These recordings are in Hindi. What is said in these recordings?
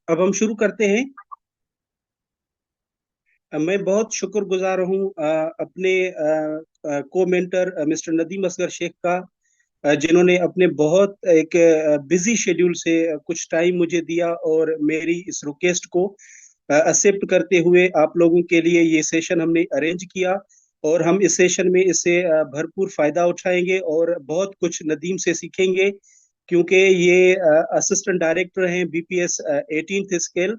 अब हम शुरू करते हैं। मैं बहुत शुक्रगुजार हूँ अपने को मेंटर मिस्टर नदीम असगर शेख का, जिन्होंने अपने बहुत एक बिजी शेड्यूल से कुछ टाइम मुझे दिया और मेरी इस रिक्वेस्ट को एक्सेप्ट करते हुए आप लोगों के लिए ये सेशन हमने अरेंज किया। और हम इस सेशन में इससे भरपूर फायदा उठाएंगे और बहुत कुछ नदीम से सीखेंगे, क्योंकि ये असिस्टेंट डायरेक्टर हैं बीपीएस 18th स्केल,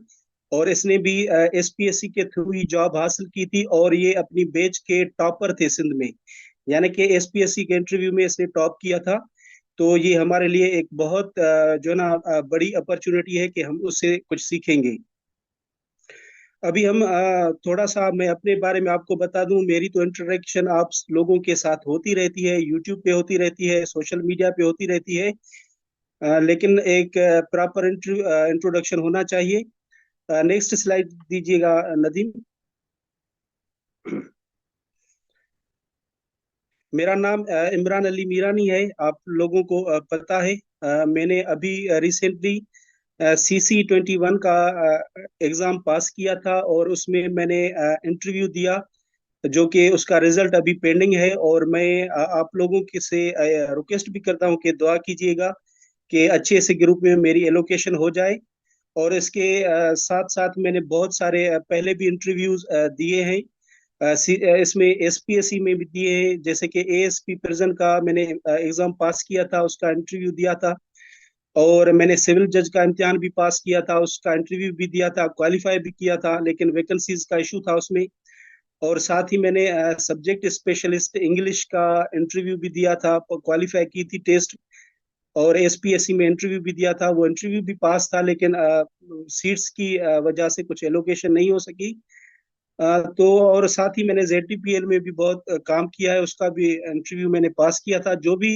और इसने भी एसपीएससी के थ्रू ही जॉब हासिल की थी और ये अपनी बैच के टॉपर थे सिंध में। यानी कि एसपीएससी के इंटरव्यू में इसने टॉप किया था। तो ये हमारे लिए एक बहुत जो ना बड़ी अपॉर्चुनिटी है कि हम उससे कुछ सीखेंगे। अभी हम थोड़ा सा मैं अपने बारे में आपको बता दूं। मेरी तो इंटरेक्शन आप लोगों के साथ होती रहती है, यूट्यूब पे होती रहती है, सोशल मीडिया पे होती रहती है। लेकिन एक प्रॉपर इंट्रोडक्शन होना चाहिए। नेक्स्ट स्लाइड दीजिएगा नदीम। मेरा नाम इमरान अली मीरानी है। आप लोगों को पता है, मैंने अभी रिसेंटली CC21 का एग्ज़ाम पास किया था और उसमें मैंने इंटरव्यू दिया, जो कि उसका रिजल्ट अभी पेंडिंग है। और मैं आप लोगों के से रिक्वेस्ट भी करता हूँ कि दुआ कीजिएगा कि अच्छे से ग्रुप में मेरी एलोकेशन हो जाए। और इसके साथ साथ मैंने बहुत सारे पहले भी इंटरव्यूज दिए हैं। इसमें एसपीएससी में भी दिए हैं, जैसे कि एएसपी प्रिजन का मैंने एग्जाम पास किया था, उसका इंटरव्यू दिया था। और मैंने सिविल जज का इम्तिहान भी पास किया था, उसका इंटरव्यू भी दिया था, क्वालिफाई भी किया था, लेकिन वैकेंसीज का इशू था उसमें। और साथ ही मैंने सब्जेक्ट स्पेशलिस्ट इंग्लिश का इंटरव्यू भी दिया था, क्वालिफाई की थी टेस्ट। और एसपीएससी में इंटरव्यू भी दिया था, वो इंटरव्यू भी पास था, लेकिन सीट्स की वजह से कुछ एलोकेशन नहीं हो सकी। तो और साथ ही मैंने जेडपीएल में भी बहुत काम किया है, उसका भी इंटरव्यू मैंने पास किया था। जो भी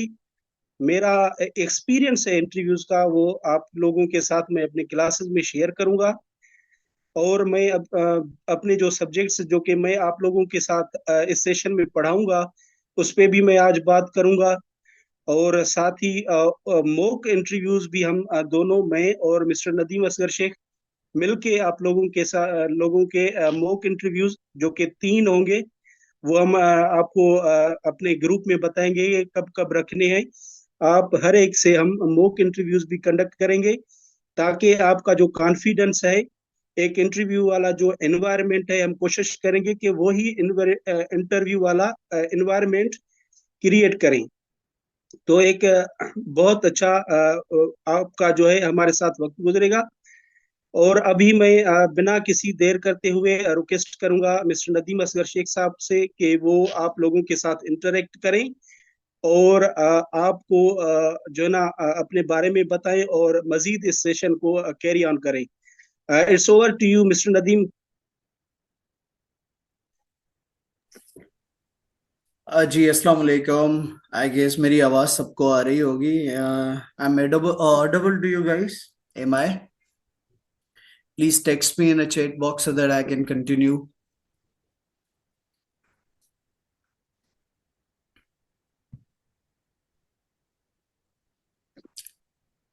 मेरा एक्सपीरियंस है इंटरव्यूज का, वो आप लोगों के साथ मैं अपने क्लासेस में शेयर करूंगा। और मैं अब अपने जो सब्जेक्ट्स जो कि मैं आप लोगों के साथ इस सेशन में पढ़ाऊंगा, उस पे भी मैं आज बात करूंगा। और साथ ही मॉक इंटरव्यूज भी हम दोनों, मैं और मिस्टर नदीम असगर शेख, मिलके आप लोगों के मॉक इंटरव्यूज जो कि 3 होंगे, वो हम आपको अपने ग्रुप में बताएंगे ये कब कब रखने हैं। आप हर एक से हम मॉक इंटरव्यूज भी कंडक्ट करेंगे, ताकि आपका जो कॉन्फिडेंस है, एक इंटरव्यू वाला जो एनवायरनमेंट है, हम कोशिश करेंगे कि वो ही इंटरव्यू वाला एनवायरनमेंट क्रिएट करें। तो एक बहुत अच्छा आपका जो है हमारे साथ वक्त गुजरेगा। और अभी मैं बिना किसी देर करते हुए रिक्वेस्ट करूंगा मिस्टर नदीम असगर शेख साहब से कि वो आप लोगों के साथ इंटरेक्ट करें और आपको जो है ना अपने बारे में बताएं और मजीद इस सेशन को कैरी ऑन करें। It's over to you mister Nadeem. जी अस्सलाम वालेकुम। आई गेस मेरी आवाज सबको आ रही होगी। I am audible to you guys? Am I? Please text me in a chat box so that I can continue.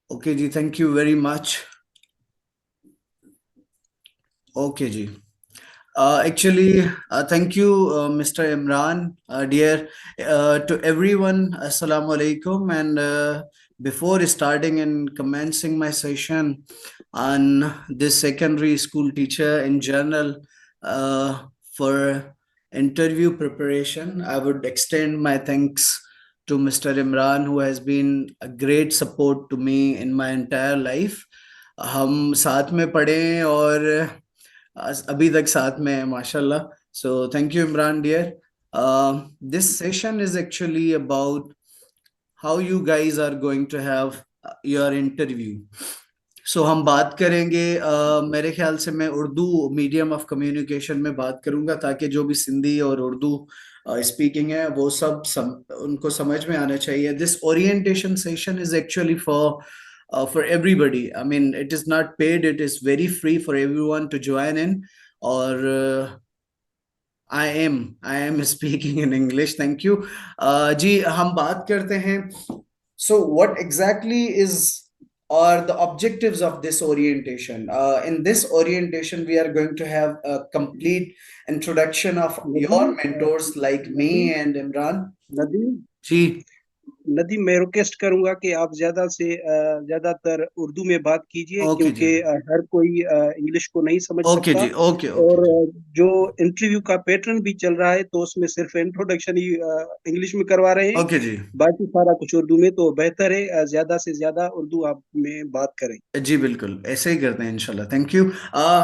Okay जी, thank you very much. Okay जी। Actually, thank you, Mr. Imran, dear, to everyone. Assalamu alaikum. And before starting and commencing my session on this secondary school teacher in general, for interview preparation, I would extend my thanks to Mr. Imran, who has been a great support to me in my entire life. हम साथ में पढ़े और अभी तक साथ में है माशाल्लाह. So thank you Imran dear. This session is actually about how you guys are going to have your interview. So हम बात करेंगे, मेरे ख्याल से मैं उर्दू मीडियम ऑफ कम्युनिकेशन में बात करूंगा, ताकि जो भी सिंधी और उर्दू स्पीकिंग है वो सब उनको समझ में आना चाहिए. This orientation session is actually for everybody. I mean, it is not paid, it is very free for everyone to join in. Or I am speaking in English. Thank you. जी हम बात करते हैं. So what exactly is or the objectives of this orientation. In this orientation, we are going to have a complete introduction of Nadeem, your mentors like Nadeem, me and Imran. Nadeem, जी, नदीम, मैं रिक्वेस्ट करूंगा कि आप ज्यादा से ज्यादातर उर्दू में बात कीजिए, ओके जी, क्योंकि हर कोई इंग्लिश को नहीं समझ ओके सकता। जी, ओके ओके और जी, जो इंटरव्यू का पैटर्न भी चल रहा है, तो उसमें सिर्फ इंट्रोडक्शन ही इंग्लिश में करवा रहे हैं, ओके जी, बाकी सारा कुछ उर्दू में। तो बेहतर है ज्यादा से ज्यादा उर्दू आप में बात करें। जी बिल्कुल ऐसे ही करते हैं इंशाल्लाह। Thank you.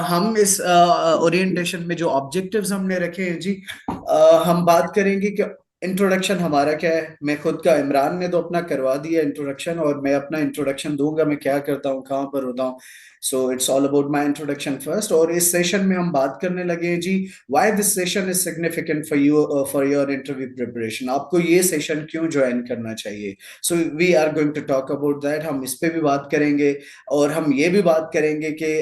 हम इस ओरिएंटेशन में जो ऑब्जेक्टिव्स हमने रखे हैं जी, हम बात करेंगे कि इंट्रोडक्शन हमारा क्या है। मैं खुद का, इमरान ने तो अपना करवा दिया इंट्रोडक्शन, और मैं अपना इंट्रोडक्शन दूंगा, मैं क्या करता हूँ, कहाँ पर होता हूँ। So it's all about my introduction first. और इस सेशन में हम बात करने लगे हैं जी, why this session is significant for you, for your interview preparation. आपको ये सेशन क्यों ज्वाइन करना चाहिए। So we are going to talk about that. हम इस पे भी बात करेंगे, और हम ये भी बात करेंगे कि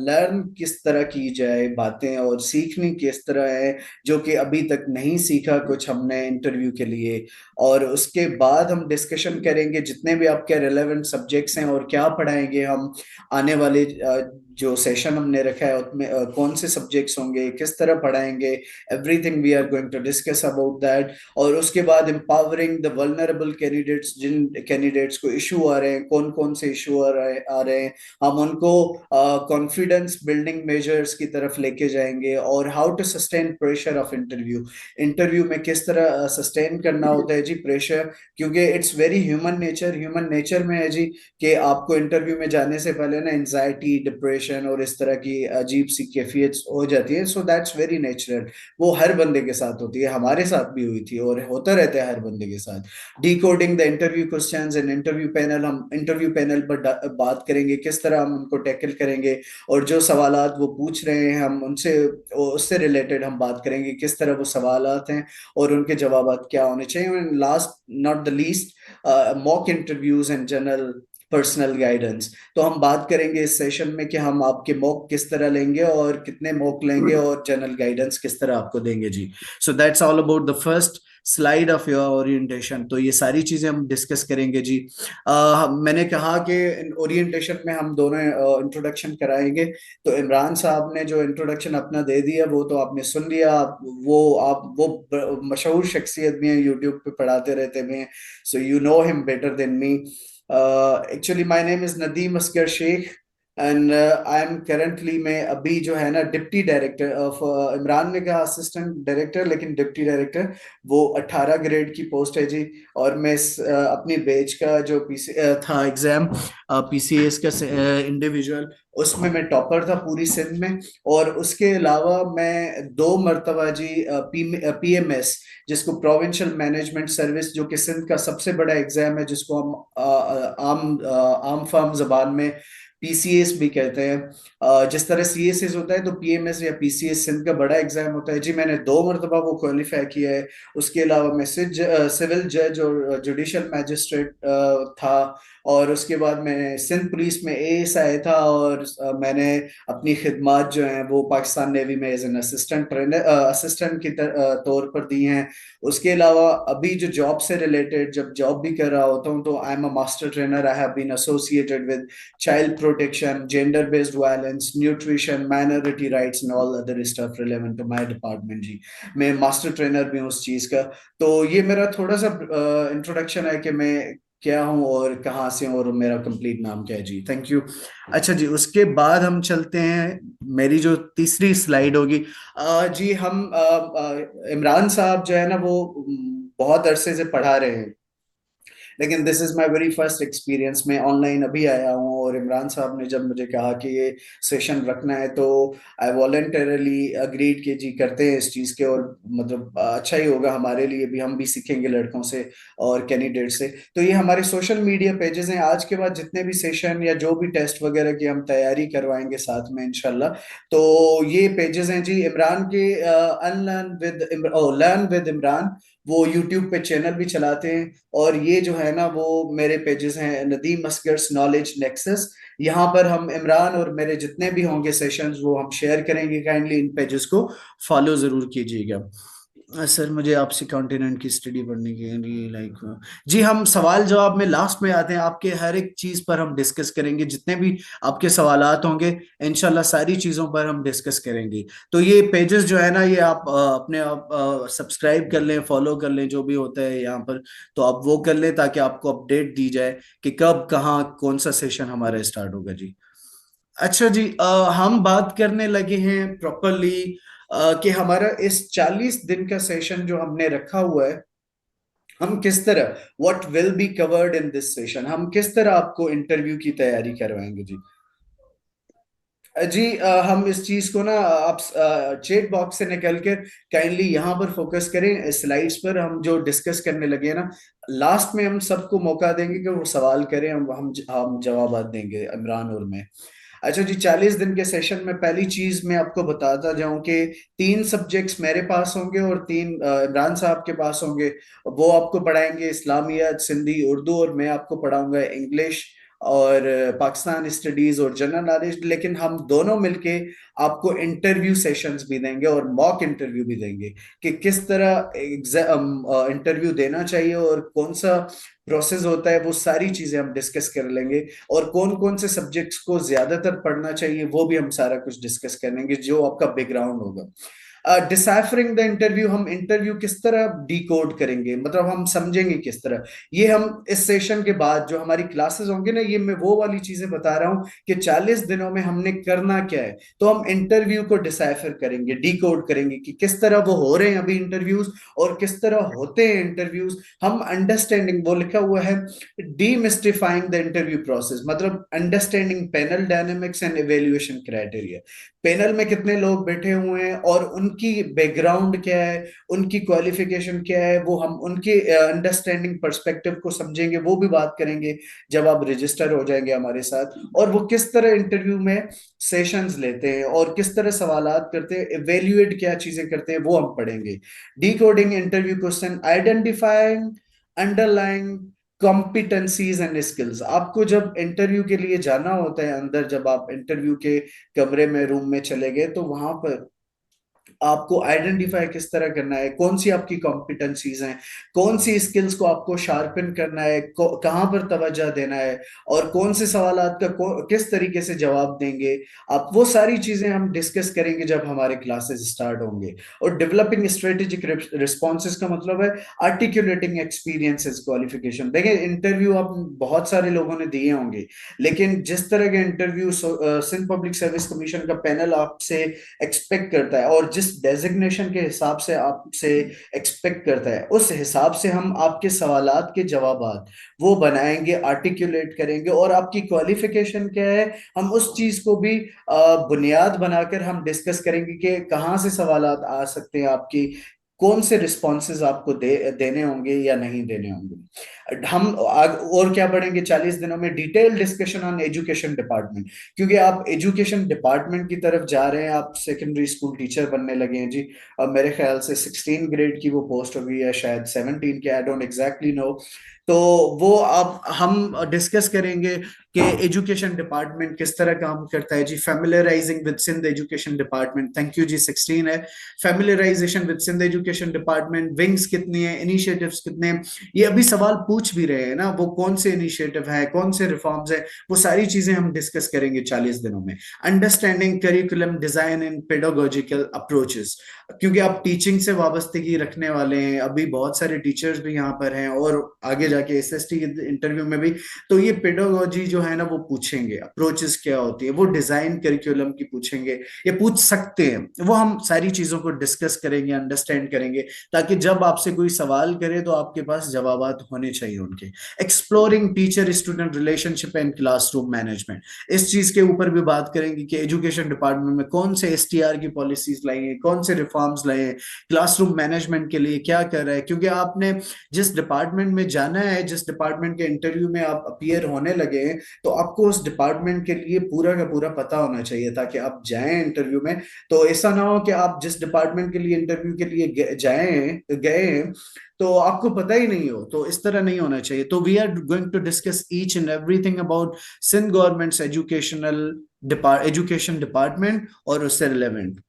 लर्न किस तरह की जाए बातें, और सीखनी किस तरह है, जो कि अभी तक नहीं सीखा कुछ हमने इंटरव्यू के लिए। और उसके बाद हम डिस्कशन करेंगे जितने भी आपके रिलेवेंट सब्जेक्ट्स हैं, और क्या पढ़ाएंगे हम आने वाले जो सेशन हमने रखा है उसमें कौन से सब्जेक्ट्स होंगे, किस तरह पढ़ाएंगे। Everything we are going to discuss about that. और उसके बाद एम्पावरिंग द वल्नरेबल कैंडिडेट्स, जिन कैंडिडेट्स को इशू आ रहे हैं, कौन कौन से इशू आ रहे हैं, हम उनको कॉन्फिडेंस बिल्डिंग मेजर्स की तरफ लेके जाएंगे। और how to sustain pressure of interview, interview में किस तरह सस्टेन करना होता है जी प्रेशर, क्योंकि इट्स वेरी ह्यूमन नेचर में है जी, कि आपको इंटरव्यू में जाने से पहले ना एंजाइटी, डिप्रेशन और इस तरह की अजीब सी कैफियत हो जाती है। So that's very natural. वो हर बंदे के साथ होती है, हमारे साथ भी हुई थी और होता रहता है हर बंदे के साथ। Decoding the interview questions and interview panel, हम इंटरव्यू पैनल पर बात करेंगे किस तरह हम उनको टैकल करेंगे, और जो सवालात वो पूछ रहे हैं हम उनसे, उससे रिलेटेड हम बात करेंगे किस तरह वो सवालात हैं और उनके जवाब क्या होने चाहिए। Last not the least, mock interviews and general personal guidance. तो हम बात करेंगे इस सेशन में कि हम आपके मॉक किस तरह लेंगे, और कितने मॉक लेंगे, और जनरल गाइडेंस किस तरह आपको देंगे जी। So that's all about the first slide of your orientation. तो ये सारी चीजें हम डिस्कस करेंगे जी। मैंने कहा कि ओरिएंटेशन में हम दोनों इंट्रोडक्शन कराएंगे। तो इमरान साहब ने जो इंट्रोडक्शन अपना दे दिया वो तो आपने सुन लिया। वो मशहूर शख्सियत भी हैं, यूट्यूब पे पढ़ाते रहते भी हैं। So you know him better than me. Actually, my name is Nadeem Asghar Sheikh, and I am currently, मैं अभी जो है ना डिप्टी डायरेक्टर ऑफ, इमरान ने कहा असिस्टेंट डायरेक्टर, लेकिन डिप्टी डायरेक्टर, वो 18 ग्रेड की पोस्ट है जी। और मैं अपनी बैच का जो पीसी था एग्जाम, पीसीएस का इंडिविजुअल, उसमें मैं टॉपर था पूरी सिंध में। और उसके अलावा मैं 2 मरतबा जी पीएमएस, जिसको प्रोविंशियल मैनेजमेंट सर्विस, जो कि सिंध का सबसे बड़ा एग्जाम है, जिसको हम आम फार्म जबान में पीसीएस भी कहते हैं। जिस तरह सीएसएस होता है, तो पीएमएस या पीसीएस सिंध का बड़ा एग्जाम होता है जी। मैंने 2 मरतबा वो क्वालिफाई किया है। उसके अलावा मैं सिविल जज और जुडिशियल मैजिस्ट्रेट था। और उसके बाद मैं सिंध पुलिस में एएसआई था। और मैंने अपनी खिदमात जो हैं वो पाकिस्तान नेवी में as an assistant trainer, assistant की तौर पर दी हैं। उसके अलावा अभी जो जॉब से रिलेटेड जब जॉब भी कर रहा होता हूँ, तो I am a master trainer. I have been associated with child protection, gender based violence, nutrition, minority rights and all other stuff relevant to my department जी। मैं मास्टर ट्रेनर भी हूँ उस चीज का। तो ये मेरा थोड़ा सा इंट्रोडक्शन है कि मैं क्या हूँ और कहाँ से हूँ और मेरा कंप्लीट नाम क्या है जी। Thank you. अच्छा जी, उसके बाद हम चलते हैं, मेरी जो तीसरी स्लाइड होगी। जी, हम इमरान साहब जो है ना वो बहुत अरसे से पढ़ा रहे हैं, लेकिन this is my very first experience. मैं ऑनलाइन अभी आया हूँ, और इमरान साहब ने जब मुझे कहा कि ये सेशन रखना है, तो आई वॉलेंटरली अग्रीड कि जी करते हैं इस चीज़ के। और मतलब अच्छा ही होगा हमारे लिए भी, हम भी सीखेंगे लड़कों से और कैंडिडेट से। तो ये हमारे सोशल मीडिया पेजेस हैं। आज के बाद जितने भी सेशन या जो भी टेस्ट वगैरह की हम तैयारी करवाएंगे साथ में इंशाल्लाह, तो ये पेजेस हैं जी इमरान के। Unlearn with learn with Imran, वो यूट्यूब पे चैनल भी चलाते हैं। और ये जो है ना वो मेरे पेजेस हैं, नदीम असगर्स नॉलेज नेक्सस। यहाँ पर हम इमरान और मेरे जितने भी होंगे सेशंस वो हम शेयर करेंगे। काइंडली इन पेजेस को फॉलो जरूर कीजिएगा। सर मुझे आपसे कॉन्टिनेंट की स्टडी पढ़ने के लिए जी हम सवाल जवाब में लास्ट में आते हैं, आपके हर एक चीज पर हम डिस्कस करेंगे, जितने भी आपके सवालात होंगे इंशाल्लाह सारी चीजों पर हम डिस्कस करेंगे। तो ये पेजेस जो है ना, ये आप अपने आप सब्सक्राइब कर लें, फॉलो कर लें, जो भी होता है यहाँ पर, तो आप वो कर लें ताकि आपको अपडेट दी जाए कि कब कहाँ कौन सा सेशन हमारा स्टार्ट होगा जी। अच्छा जी, हम बात करने लगे हैं प्रॉपरली कि हमारा इस 40 दिन का सेशन जो हमने रखा हुआ है, हम किस तरह, what will be covered in this session, हम किस तरह आपको इंटरव्यू की तैयारी करवाएंगे जी। जी हम इस चीज को ना, आप चैट बॉक्स से निकल कर काइंडली यहाँ पर फोकस करें, स्लाइड्स पर हम जो डिस्कस करने लगे हैं ना, लास्ट में हम सबको मौका देंगे कि वो सवाल करें, हम जवाब देंगे, इमरान और मैं। अच्छा जी, 40 दिन के सेशन में पहली चीज मैं आपको बताता जाऊं कि 3 सब्जेक्ट्स मेरे पास होंगे और 3 इमरान साहब के पास होंगे। वो आपको पढ़ाएंगे इस्लामियत, सिंधी, उर्दू, और मैं आपको पढ़ाऊंगा इंग्लिश और पाकिस्तान स्टडीज और जनरल नॉलेज। लेकिन हम दोनों मिलके आपको इंटरव्यू सेशंस भी देंगे और मॉक इंटरव्यू भी देंगे कि किस तरह इंटरव्यू देना चाहिए और कौन सा प्रोसेस होता है, वो सारी चीजें हम डिस्कस कर लेंगे। और कौन कौन से सब्जेक्ट्स को ज्यादातर पढ़ना चाहिए वो भी हम सारा कुछ डिस्कस करेंगे, जो आपका बैकग्राउंड होगा। डिसाइफरिंग द इंटरव्यू, हम इंटरव्यू किस तरह डिकोड करेंगे, मतलब हम समझेंगे किस तरह, ये हम इस सेशन के बाद जो हमारी क्लासेस होंगे ना, ये मैं वो वाली चीजें बता रहा हूँ कि 40 दिनों में हमने करना क्या है। तो हम इंटरव्यू को डिसाइफर करेंगे, डिकोड करेंगे कि किस तरह वो हो रहे हैं अभी इंटरव्यूज, और किस तरह होते हैं इंटरव्यूज। हम अंडरस्टैंडिंग, वो लिखा हुआ है डीमिस्टिफाइंग द इंटरव्यू प्रोसेस, मतलब understanding panel dynamics and evaluation criteria. Panel में कितने लोग बैठे हुए हैं और उनकी बैकग्राउंड क्या है, उनकी क्वालिफिकेशन क्या है, वो हम उनके अंडरस्टैंडिंग पर्सपेक्टिव को समझेंगे, वो भी बात करेंगे जब आप रजिस्टर हो जाएंगे हमारे साथ। और वो किस तरह इंटरव्यू में सेशंस लेते हैं और किस तरह सवालात करते हैं, इवेल्युएट क्या चीजें करते हैं, वो हम पढ़ेंगे। Decoding interview question, identifying underlying competencies and skills. आपको जब इंटरव्यू के लिए जाना होता है अंदर, जब आप इंटरव्यू के कमरे में, रूम में चले गए, तो वहां पर आपको आइडेंटिफाई किस तरह करना है, कौन सी आपकी कॉम्पिटेंसीज हैं, कौन सी स्किल्स को आपको शार्पन करना है, कहाँ पर तवज्जो देना है, और कौन से सवालात का किस तरीके से जवाब देंगे आप, वो सारी चीजें हम डिस्कस करेंगे जब हमारे क्लासेस स्टार्ट होंगे। और डेवलपिंग स्ट्रेटेजिक रिस्पॉन्सेज का मतलब है आर्टिकुलेटिंग एक्सपीरियंसेस क्वालिफिकेशन। देखिए इंटरव्यू आप बहुत सारे लोगों ने दिए होंगे, लेकिन जिस तरह के interview Sindh public service commission का पैनल आपसे एक्सपेक्ट करता है और जिस डेजिग्नेशन के हिसाब से आपसे एक्सपेक्ट करता है, उस हिसाब से हम आपके सवालात के जवाबात वो बनाएंगे, आर्टिकुलेट करेंगे। और आपकी क्वालिफिकेशन क्या है, हम उस चीज को भी बुनियाद बनाकर हम डिस्कस करेंगे कि कहाँ से सवालात आ सकते हैं आपकी, कौन से रिस्पॉन्सेज आपको देने होंगे या नहीं देने होंगे। और क्या पढ़ेंगे 40 दिनों में, detail discussion on education department, क्योंकि आप एजुकेशन डिपार्टमेंट की तरफ जा रहे हैं, आप सेकेंडरी स्कूल टीचर बनने लगे हैं जी। अब मेरे ख्याल से 16 ग्रेड की वो पोस्ट होगी या शायद 17 की, आई डोंट एग्जैक्टली नो। तो वो आप हम डिस्कस करेंगे कि एजुकेशन डिपार्टमेंट किस तरह काम करता है जी। Familiarizing with Sindh education department, thank you जी, 16 है। Familiarization with Sindh education department, wings कितनी है, इनिशिएटिव्स कितने हैं, ये अभी सवाल पूछ भी रहे हैं ना, वो कौन से इनिशिएटिव है, कौन से रिफॉर्म्स है, वो सारी चीजें हम डिस्कस करेंगे 40 दिनों में। Understanding curriculum design and pedagogical approaches, क्योंकि आप टीचिंग से वाबस्तगी रखने वाले हैं, अभी बहुत सारे टीचर्स भी यहाँ पर हैं और आगे जाके एसएसटी के इंटरव्यू में भी, तो ये पेडागोजी जो है ना वो पूछेंगे, अप्रोचेस क्या होती है, वो डिजाइन करिकुलम की पूछेंगे, ये पूछ सकते हैं, वो हम सारी चीजों को डिस्कस करेंगे, अंडरस्टैंड करेंगे, ताकि जब आपसे कोई सवाल करे तो आपके पास जवाबात होने चाहिए उनके। Exploring teacher student relationship and classroom management, इस चीज के ऊपर भी बात करेंगे कि एजुकेशन डिपार्टमेंट में कौन से एसटीआर की पॉलिसीज लाई है, कौन से रिफॉर्म्स लाए हैं, क्लासरूम मैनेजमेंट के लिए क्या कर रहा है, क्योंकि आपने जिस डिपार्टमेंट में जाना है, जिस डिपार्टमेंट के इंटरव्यू में आप अपीयर होने लगे हैं, तो आपको उस डिपार्टमेंट के लिए पूरा का पूरा पता होना चाहिए, ताकि आप जाएं इंटरव्यू में तो ऐसा ना हो कि आप जिस डिपार्टमेंट के लिए इंटरव्यू के लिए गए हैं तो आपको पता ही नहीं हो, तो इस तरह नहीं होना चाहिए। तो we are going to discuss each and everything about Sindh government's education department और उससे रिलेवेंट।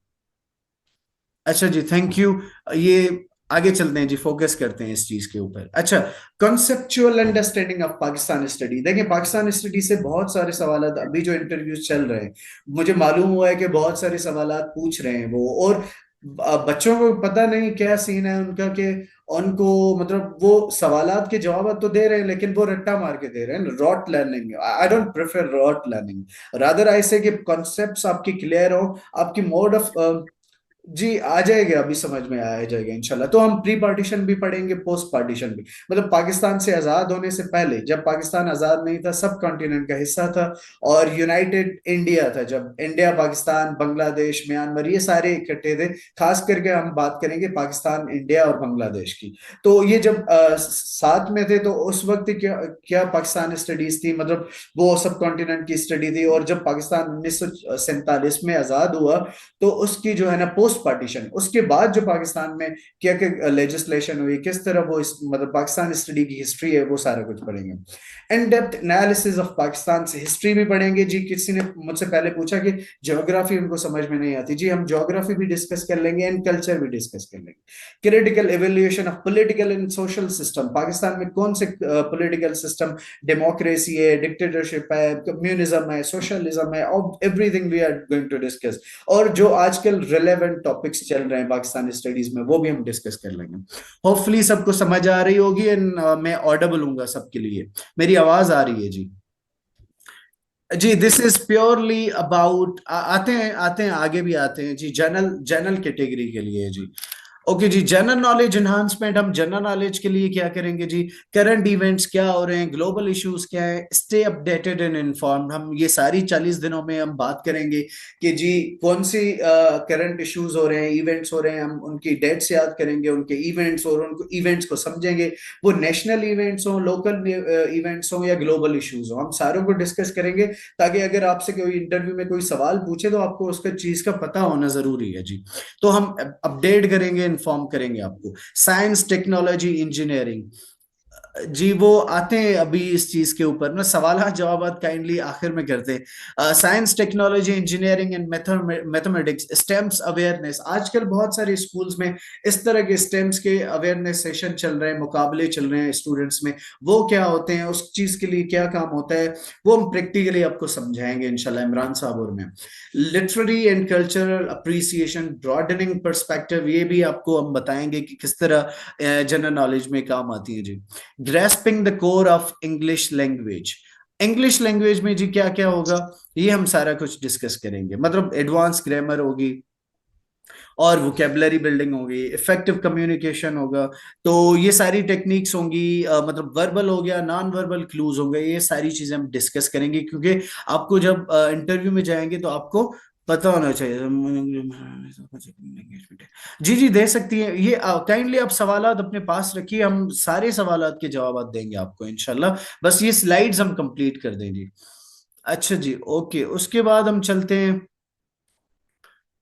अच्छा जी, थैंक यू। ये आगे चलते हैं जी, फोकस करते हैं इस चीज के ऊपर। अच्छा, conceptual understanding of Pakistan study. देखिए, पाकिस्तान स्टडी से बहुत सारे सवाल अभी जो इंटरव्यूज चल रहे हैं, मुझे मालूम हुआ है कि बहुत सारे सवाल पूछ रहे हैं वो, और बच्चों को पता नहीं क्या सीन है उनका, कि उनको मतलब वो सवालात के जवाब तो दे रहे हैं लेकिन वो रट्टा मार के दे रहे हैं, rote learning. I don't prefer rote learning, rather I say कि कॉन्सेप्ट्स आपकी क्लियर हो, आपकी मोड ऑफ जी आ जाएगा, अभी समझ में आ जाएगा इंशाल्लाह। तो हम प्री पार्टीशन भी पढ़ेंगे, पोस्ट पार्टीशन भी, मतलब पाकिस्तान से आजाद होने से पहले, जब पाकिस्तान आजाद नहीं था, सब कॉन्टिनेंट का हिस्सा था, और यूनाइटेड इंडिया था, जब इंडिया, पाकिस्तान, बांग्लादेश, म्यांमार, ये सारे इकट्ठे थे। खास करके हम बात करेंगे पाकिस्तान, इंडिया और बांग्लादेश की। तो ये जब साथ में थे, तो उस वक्त क्या क्या पाकिस्तान स्टडीज थी, मतलब वो सब कॉन्टिनेंट की स्टडी थी। और जब पाकिस्तान 1947 में आजाद हुआ, तो उसकी जो है ना पोस्ट पार्टीशन, उसके बाद जो पाकिस्तान में क्या क्या लेजिस्लेशन हुई, किस तरह वो इस मतलब पाकिस्तान स्टडी की हिस्ट्री है, वो सारा कुछ पढ़ेंगे। In depth analysis of Pakistan से हिस्ट्री भी पढ़ेंगे जी। किसी ने मुझसे पहले पूछा कि ज्योग्राफी उनको समझ में नहीं आती, जी हम ज्योग्राफी भी डिस्कस कर लेंगे एंड कल्चर भी डिस्कस कर लेंगे। Critical evaluation of political and social system, Pakistan में कौन से पॉलिटिकल सिस्टम, डेमोक्रेसी है, डिक्टेटरशिप है, कम्युनिज्म है, सोशलिज्म है, everything we are going to discuss. और जो आजकल रिलेवेंट टॉपिक्स चल रहे हैं पाकिस्तानी स्टडीज में, वो भी हम डिस्कस कर लेंगे। होपफुली सबको समझ आ रही होगी, एंड मैं ऑडिबल हूँगा सबके लिए, मेरी आवाज आ रही है जी? जी, दिस इज प्योरली अबाउट, आते हैं आगे भी आते हैं जी, जनरल जनरल कैटेगरी के लिए जी। ओके जी, जनरल नॉलेज एनहांसमेंट। हम जनरल नॉलेज के लिए क्या करेंगे जी? करंट इवेंट्स क्या हो रहे हैं, ग्लोबल इश्यूज क्या है, स्टे अपडेटेड एंड इन्फॉर्म्ड। हम ये सारी 40 दिनों में हम बात करेंगे कि जी कौन सी करंट इश्यूज हो रहे हैं, इवेंट्स हो रहे हैं, हम उनकी डेट्स याद करेंगे, उनके इवेंट्स, और उनको इवेंट्स को समझेंगे। वो नेशनल इवेंट्स हो, लोकल इवेंट्स हो, या ग्लोबल इश्यूज हो, हम सारों को डिस्कस करेंगे, ताकि अगर आपसे कोई इंटरव्यू में कोई सवाल पूछे तो आपको उसका चीज का पता होना जरूरी है जी। तो हम अपडेट करेंगे, इन्फॉर्म करेंगे आपको। साइंस, टेक्नोलॉजी, इंजीनियरिंग, जी वो आते हैं अभी इस चीज के ऊपर ना, सवाल जवाब काइंडली आखिर में करते हैं। Science, technology, engineering and mathematics, stems awareness. आजकल बहुत सारे स्कूल्स में इस तरह के स्टेम्स के अवेयरनेस सेशन चल रहे हैं, मुकाबले चल रहे हैं स्टूडेंट्स में। वो क्या होते हैं, उस चीज के लिए क्या काम होता है, वो हम प्रैक्टिकली आपको समझाएंगे इंशाल्लाह इमरान साहब और मैं। Literary and cultural appreciation, broadening perspective, ये भी आपको हम बताएंगे कि किस तरह जनरल नॉलेज में काम आती है जी। Grasping the core of English language, English language में जी क्या क्या होगा, ये हम सारा कुछ डिस्कस करेंगे। मतलब एडवांस ग्रामर होगी, और वोकेबलरी बिल्डिंग होगी, इफेक्टिव कम्युनिकेशन होगा। तो ये सारी टेक्निक्स होंगी, मतलब वर्बल हो गया, नॉन वर्बल क्लूज हो गए, ये सारी चीजें हम डिस्कस करेंगे, क्योंकि आपको जब इंटरव्यू में जाएंगे तो आपको पता होना चाहिए। जी जी, दे सकती है ये, काइंडली आप सवालात अपने पास रखिए, हम सारे सवालात के जवाब देंगे आपको इंशाल्लाह। बस ये स्लाइड्स हम कंप्लीट कर देंगे। अच्छा जी, ओके, उसके बाद हम चलते हैं।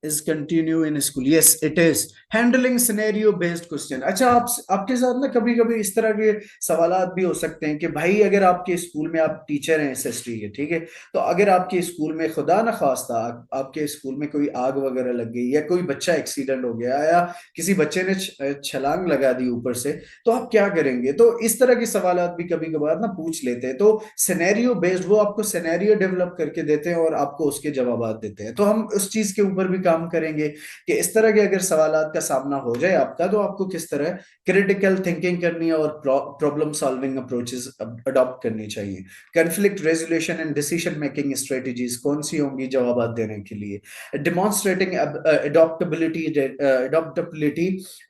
is continue in school, yes it is handling scenario based question। अच्छा, आप आपके साथ ना कभी कभी इस तरह के सवालात भी हो सकते हैं कि भाई अगर आपके स्कूल में, आप टीचर हैं एसएसटी के, ठीक है, तो अगर आपके स्कूल में खुदा ना खास्ता आपके स्कूल में कोई आग वगैरह लग गई, या कोई बच्चा एक्सीडेंट हो गया, या किसी बच्चे ने छलांग लगा दी ऊपर से, तो आप क्या करेंगे? तो इस तरह के सवालात भी कभी कभार ना पूछ लेते हैं। तो सिनेरियो बेस्ड, वो आपको सिनेरियो डेवलप करके देते हैं और आपको उसके जवाब देते हैं। तो हम उस चीज के ऊपर भी काम करेंगे कि इस तरह के अगर सवालात का सामना हो जाए आपका, तो आपको किस तरह क्रिटिकल थिंकिंग करनी है और प्रॉब्लम सॉल्विंग अप्रोचेस अडॉप्ट करनी चाहिए। Conflict resolution and decision making strategies कौन सी होंगी जवाब देने के लिए। डेमोन्स्ट्रेटिंग अडॉप्टेबिलिटी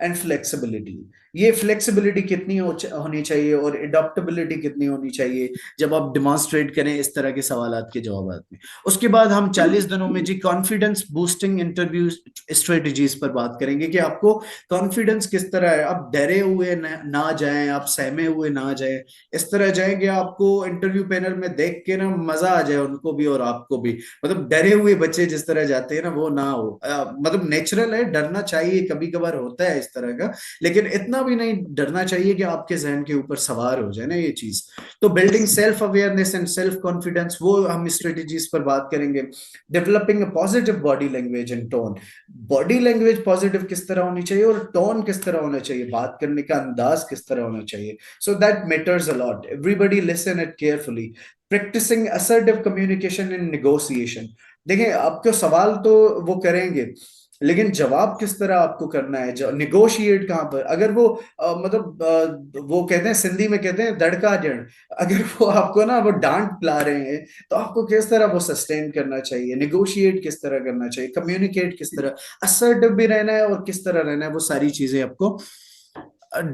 एंड फ्लेक्सिबिलिटी, ये फ्लेक्सिबिलिटी कितनी होनी चाहिए और एडॉप्टेबिलिटी कितनी होनी चाहिए जब आप डिमॉन्स्ट्रेट करें इस तरह के सवालात के जवाब में। उसके बाद हम 40 दिनों में जी कॉन्फिडेंस बूस्टिंग इंटरव्यू स्ट्रेटजीज पर बात करेंगे कि आपको कॉन्फिडेंस किस तरह है, आप डरे हुए ना जाएं, आप सहमे हुए ना जाएं, इस तरह जाएंगे आपको इंटरव्यू पैनल में देख के ना मजा आ जाए उनको भी और आपको भी। मतलब डरे हुए बच्चे जिस तरह जाते हैं ना, वो ना हो। मतलब नेचुरल है, डरना चाहिए, कभी कभार होता है इस तरह का, लेकिन इतना भी नहीं डरना चाहिए कि आपके जहन के ऊपर सवार हो जाए ना ये चीज। तो building self awareness and self confidence, वो हम स्ट्रेटेजीज पर बात करेंगे। Developing a positive body language and tone, body language positive किस तरह होनी चाहिए और टोन किस तरह होना चाहिए, बात करने का अंदाज किस तरह होना चाहिए, so that matters a lot. Everybody listen it carefully. Practising assertive communication in negotiation, देखिए आपको सवाल तो वो करेंगे, लेकिन जवाब किस तरह आपको करना है, जो निगोशिएट कहाँ पर, अगर वो वो कहते हैं, सिंधी में कहते हैं दड़का जड़, अगर वो आपको ना वो डांट पिला रहे हैं तो आपको किस तरह वो सस्टेन करना चाहिए, निगोशिएट किस तरह करना चाहिए, कम्युनिकेट किस तरह, असर्टिव भी रहना है और किस तरह रहना है, वो सारी चीजें आपको,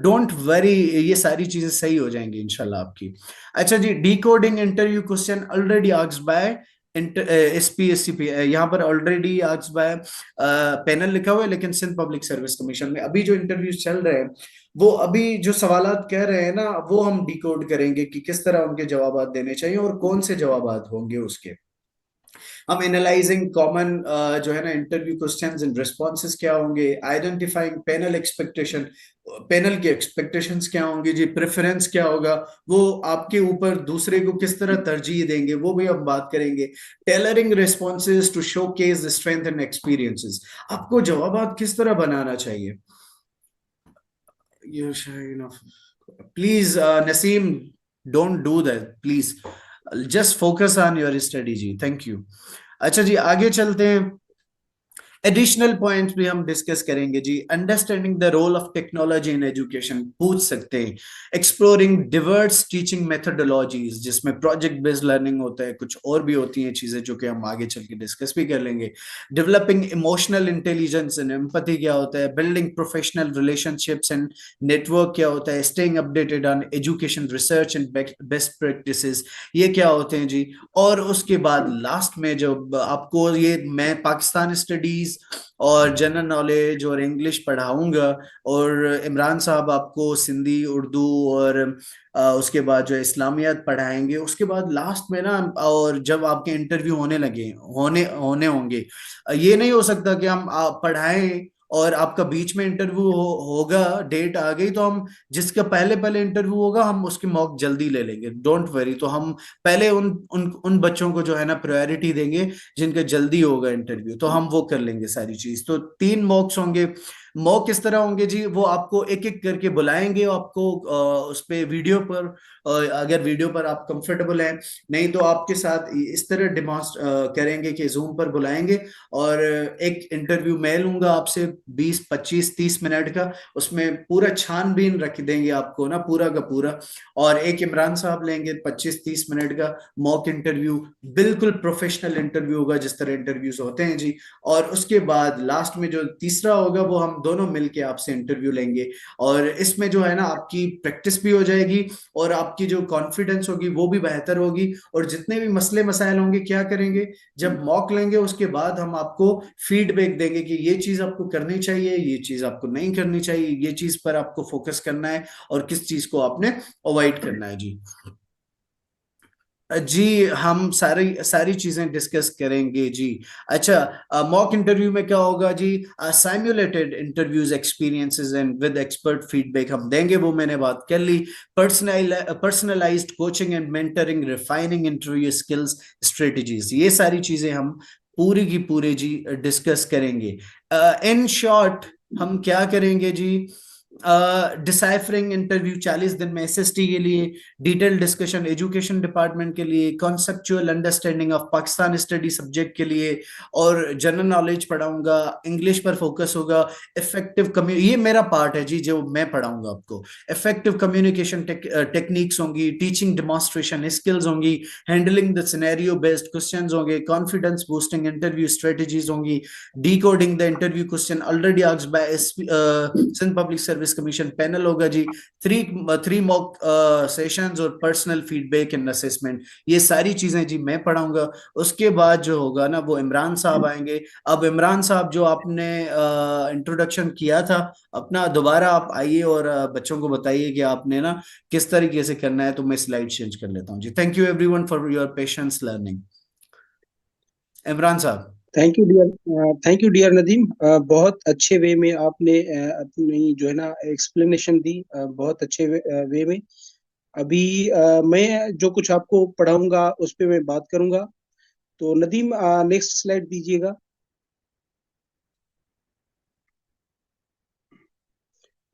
डोंट वरी, ये सारी चीजें सही हो जाएंगी इंशाल्लाह आपकी। अच्छा जी, decoding interview question already asked by SPSCP, यहाँ पर ऑलरेडी आस्क्ड बाय पैनल लिखा हुआ है, लेकिन सिंध पब्लिक सर्विस कमीशन में अभी जो इंटरव्यूज चल रहे हैं, वो अभी जो सवालात कह रहे हैं ना, वो हम डिकोड करेंगे कि किस तरह उनके जवाब देने चाहिए और कौन से जवाब होंगे उसके। हम एनालाइजिंग कॉमन जो है ना इंटरव्यू क्वेश्चंस एंड रिस्पॉन्सेज क्या होंगे, आइडेंटिफाइंग पैनल एक्सपेक्टेशन, पैनल की एक्सपेक्टेशंस क्या होंगी जी, प्रेफरेंस क्या होगा, वो आपके ऊपर दूसरे को किस तरह तरजीह देंगे, वो भी हम बात करेंगे। Tailoring responses to showcase the strength and experiences, आपको जवाब किस तरह बनाना चाहिए। You shine please, Naseem, don't do that please, just focus on your study ji, thank you। अच्छा जी, आगे चलते हैं। एडिशनल पॉइंट्स भी हम डिस्कस करेंगे जी। Understanding the role of technology in education पूछ सकते हैं। एक्सप्लोरिंग डिवर्स टीचिंग मेथोडोलॉजीज, जिसमें प्रोजेक्ट बेस्ड लर्निंग होता है, कुछ और भी होती हैं चीजें जो कि हम आगे चल के डिस्कस भी कर लेंगे। Developing emotional intelligence and empathy क्या होता है, building professional relationships and network क्या होता है, staying updated on education research and best practices, ये क्या होते हैं जी। और उसके बाद लास्ट में जब आपको ये मैं पाकिस्तान स्टडीज और जनरल नॉलेज और इंग्लिश पढ़ाऊंगा, और इमरान साहब आपको सिंधी, उर्दू और उसके बाद जो इस्लामियात पढ़ाएंगे, उसके बाद लास्ट में ना, और जब आपके इंटरव्यू होने लगे होने होने होंगे, ये नहीं हो सकता कि हम पढ़ाएं और आपका बीच में इंटरव्यू होगा, डेट आ गई तो हम जिसका पहले पहले इंटरव्यू होगा हम उसके मॉक जल्दी ले लेंगे, डोंट वरी। तो हम पहले उन उन उन बच्चों को जो है ना प्रायोरिटी देंगे जिनका जल्दी होगा इंटरव्यू, तो हम वो कर लेंगे सारी चीज। तो 3 मॉक्स होंगे। मॉक किस तरह होंगे जी, वो आपको एक एक करके बुलाएंगे, आपको उस पे वीडियो पर, अगर वीडियो पर आप कंफर्टेबल हैं, नहीं तो आपके साथ इस तरह डिमॉन्स्ट करेंगे कि जूम पर बुलाएंगे और एक इंटरव्यू मैं लूंगा आपसे 20 25 30 मिनट का, उसमें पूरा छानबीन रख देंगे आपको ना पूरा का पूरा, और एक इमरान साहब लेंगे 25 30 मिनट का मॉक इंटरव्यू, बिल्कुल प्रोफेशनल इंटरव्यू होगा जिस तरह इंटरव्यूज होते हैं जी। और उसके बाद लास्ट में जो तीसरा होगा वो हम दोनों मिलके आपसे इंटरव्यू लेंगे, और इसमें जो है ना आपकी प्रैक्टिस भी हो जाएगी और आपकी जो कॉन्फिडेंस होगी वो भी बेहतर होगी। और जितने भी मसले मसाइल होंगे क्या करेंगे, जब मॉक लेंगे उसके बाद हम आपको फीडबैक देंगे कि ये चीज आपको करनी चाहिए, ये चीज आपको नहीं करनी चाहिए, ये चीज पर आपको फोकस करना है और किस चीज को आपने अवॉइड करना है जी। जी हम सारी सारी चीजें डिस्कस करेंगे जी। अच्छा, मॉक इंटरव्यू में क्या होगा जी, simulated interviews experiences and with expert feedback हम देंगे, वो मैंने बात कर ली। Personalized coaching and mentoring, refining interview skills strategies, ये सारी चीजें हम पूरी की पूरी जी डिस्कस करेंगे। इन शॉर्ट हम क्या करेंगे जी, डिसाइफरिंग इंटरव्यू 40 दिन में SST के लिए, डिटेल डिस्कशन एजुकेशन डिपार्टमेंट के लिए, conceptual understanding of Pakistan study subject के लिए, और जनरल नॉलेज पढ़ाऊंगा, इंग्लिश पर फोकस होगा। इफेक्टिव ये मेरा पार्ट है जी जो मैं पढ़ाऊंगा आपको। इफेक्टिव कम्युनिकेशन टेक्निक्स होंगी, टीचिंग डेमोन्स्ट्रेशन स्किल्स होंगी, handling the scenario based questions होंगे, कॉन्फिडेंस बूस्टिंग इंटरव्यू स्ट्रेटजीज होंगी, decoding the interview question already asked by Sindh public service commission panel होगा जी। थ्री मॉक सेशंस और पर्सनल फीडबैक एंड असेसमेंट, ये सारी चीजें जी मैं पढ़ाऊंगा। उसके बाद जो होगा ना वो इमरान साहब आएंगे। अब इमरान साहब जो आपने इंट्रोडक्शन किया था अपना, दोबारा आप आइए और बच्चों को बताइए कि आपने ना किस तरीके से करना है। तो मैं स्लाइड चेंज कर लेता हूँ जी। Thank you everyone for your patience learning. Imran साहब। Thank you dear Nadeem. बहुत अच्छे वे में आपने अपनी जो है ना एक्सप्लेनेशन दी, बहुत अच्छे वे में। अभी मैं जो कुछ आपको पढ़ाऊंगा उस पे मैं बात करूंगा। तो नदीम, नेक्स्ट स्लाइड दीजिएगा।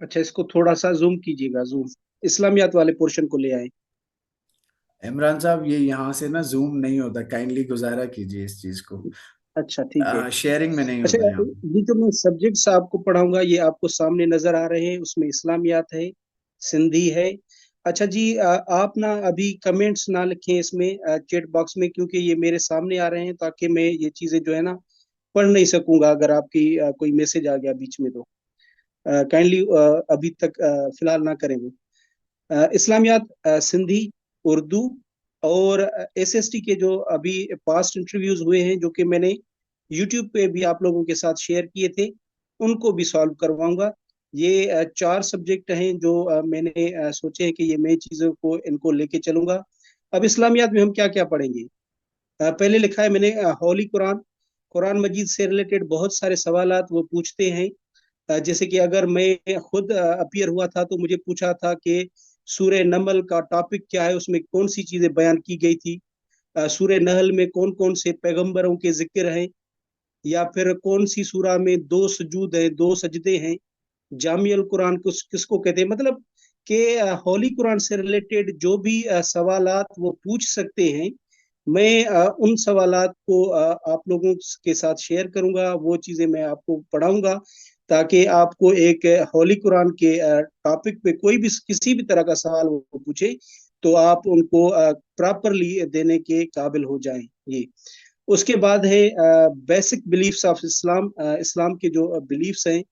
अच्छा, इसको थोड़ा सा जूम कीजिएगा, जूम इस्लामियात वाले पोर्शन को ले आए। इमरान साहब, ये यहाँ से ना जूम नहीं होता, काइंडली गुजारा कीजिए इस चीज को। अच्छा, ठीक है। शेयरिंग में नहीं अच्छा, होता यहाँ। ये जो मैं सब्जेक्ट्स आपको पढ़ाऊंगा ये आपको सामने नजर आ रहे हैं, उसमें इस्लामियात है, सिंधी है। अच्छा जी, आप ना अभी कमेंट्स ना लिखें इसमें चैट बॉक्स में, क्योंकि ये मेरे सामने आ रहे हैं, ताकि मैं ये चीजें जो है ना पढ़ नहीं सकूंगा अगर आपकी कोई मैसेज आ गया बीच में। तो काइंडली अभी तक फिलहाल ना करें वो। इस्लामियात, सिंधी, उर्दू और एसएसटी के जो अभी पास्ट इंटरव्यूज हुए हैं, जो कि मैंने यूट्यूब पे भी आप लोगों के साथ शेयर किए थे, उनको भी सॉल्व करवाऊंगा। ये चार सब्जेक्ट हैं जो मैंने सोचे हैं कि ये मैं चीज़ों को इनको लेके चलूंगा। अब इस्लामियात में हम क्या क्या पढ़ेंगे? पहले लिखा है मैंने होली कुरान। कुरान मजीद से रिलेटेड बहुत सारे सवालात वो पूछते हैं। जैसे कि अगर मैं खुद अपीयर हुआ था तो मुझे पूछा था कि सूर्य नमल का टॉपिक क्या है, उसमें कौन सी चीजें बयान की गई थी, सूर्य नहल में कौन कौन से पैगंबरों के जिक्र हैं, या फिर कौन सी सूरा में दो सजूद हैं, दो सजदे हैं, जामियल कुरान किसको कहते हैं। मतलब कि होली कुरान से रिलेटेड जो भी सवालात वो पूछ सकते हैं, मैं उन सवालात को आप लोगों के साथ शेयर करूंगा, वो चीजें मैं आपको पढ़ाऊंगा, ताकि आपको एक होली कुरान के टॉपिक पे कोई भी किसी भी तरह का सवाल वो पूछे तो आप उनको प्रॉपरली देने के काबिल हो जाएं। ये उसके बाद है बेसिक बिलीफ्स ऑफ इस्लाम। इस्लाम के जो बिलीफ्स हैं,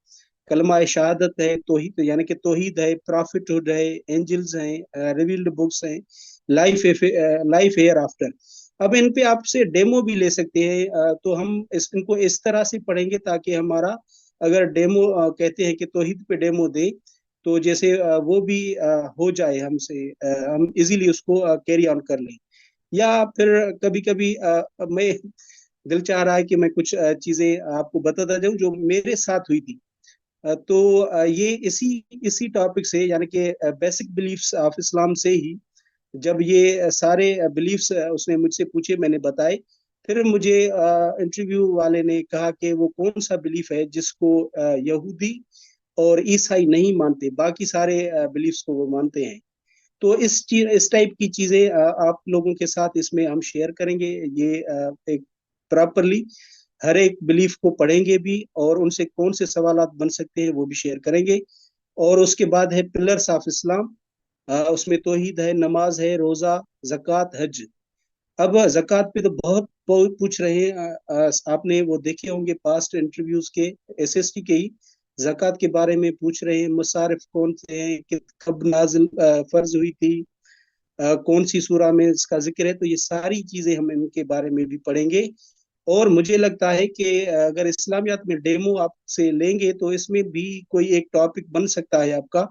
कलमा शहादत है, तौहीद यानी कि तौहीद है, प्रॉफिटहुड है, एंजल्स हैं, रिवील्ड बुक्स हैं, लाइफ हेयर आफ्टर। अब इन पे आपसे डेमो भी ले सकते हैं। तो हम इनको इस तरह से पढ़ेंगे ताकि हमारा, अगर डेमो कहते हैं कि तौहीद पे डेमो दे, तो जैसे वो भी हो जाए हमसे, हम इजीली उसको कैरी ऑन कर लें। या फिर कभी कभी मैं दिल चाह रहा है कि मैं कुछ चीजें आपको बताता जाऊं जो मेरे साथ हुई थी। तो ये इसी इसी टॉपिक से, यानी कि बेसिक बिलीफ्स ऑफ इस्लाम से ही, जब ये सारे बिलीफ्स उसने मुझसे पूछे, मैंने बताए। फिर मुझे इंटरव्यू वाले ने कहा कि वो कौन सा बिलीफ है जिसको यहूदी और ईसाई नहीं मानते, बाकी सारे बिलीफ्स को वो मानते हैं। तो इस टाइप की चीजें आप लोगों के साथ इसमें हम शेयर करेंगे। ये एक प्रॉपरली हर एक बिलीफ को पढ़ेंगे भी, और उनसे कौन से सवालात बन सकते हैं वो भी शेयर करेंगे। और उसके बाद है पिलर्स ऑफ इस्लाम। उसमें तौहीद है, नमाज है, रोजा, जक़ात, हज। अब जक़ात पे तो बहुत पूछ रहे हैं। आपने वो देखे होंगे पास्ट इंटरव्यूज के, एसएसटी के ही जक़ात के बारे में पूछ रहे हैं। मसारिफ कौन से हैं, कब नाजिल फर्ज हुई थी, कौन सी सूरा में इसका जिक्र है। तो ये सारी चीजें हम इनके बारे में भी पढ़ेंगे। और मुझे लगता है कि अगर इस्लामियात में डेमो आपसे लेंगे तो इसमें भी कोई एक टॉपिक बन सकता है आपका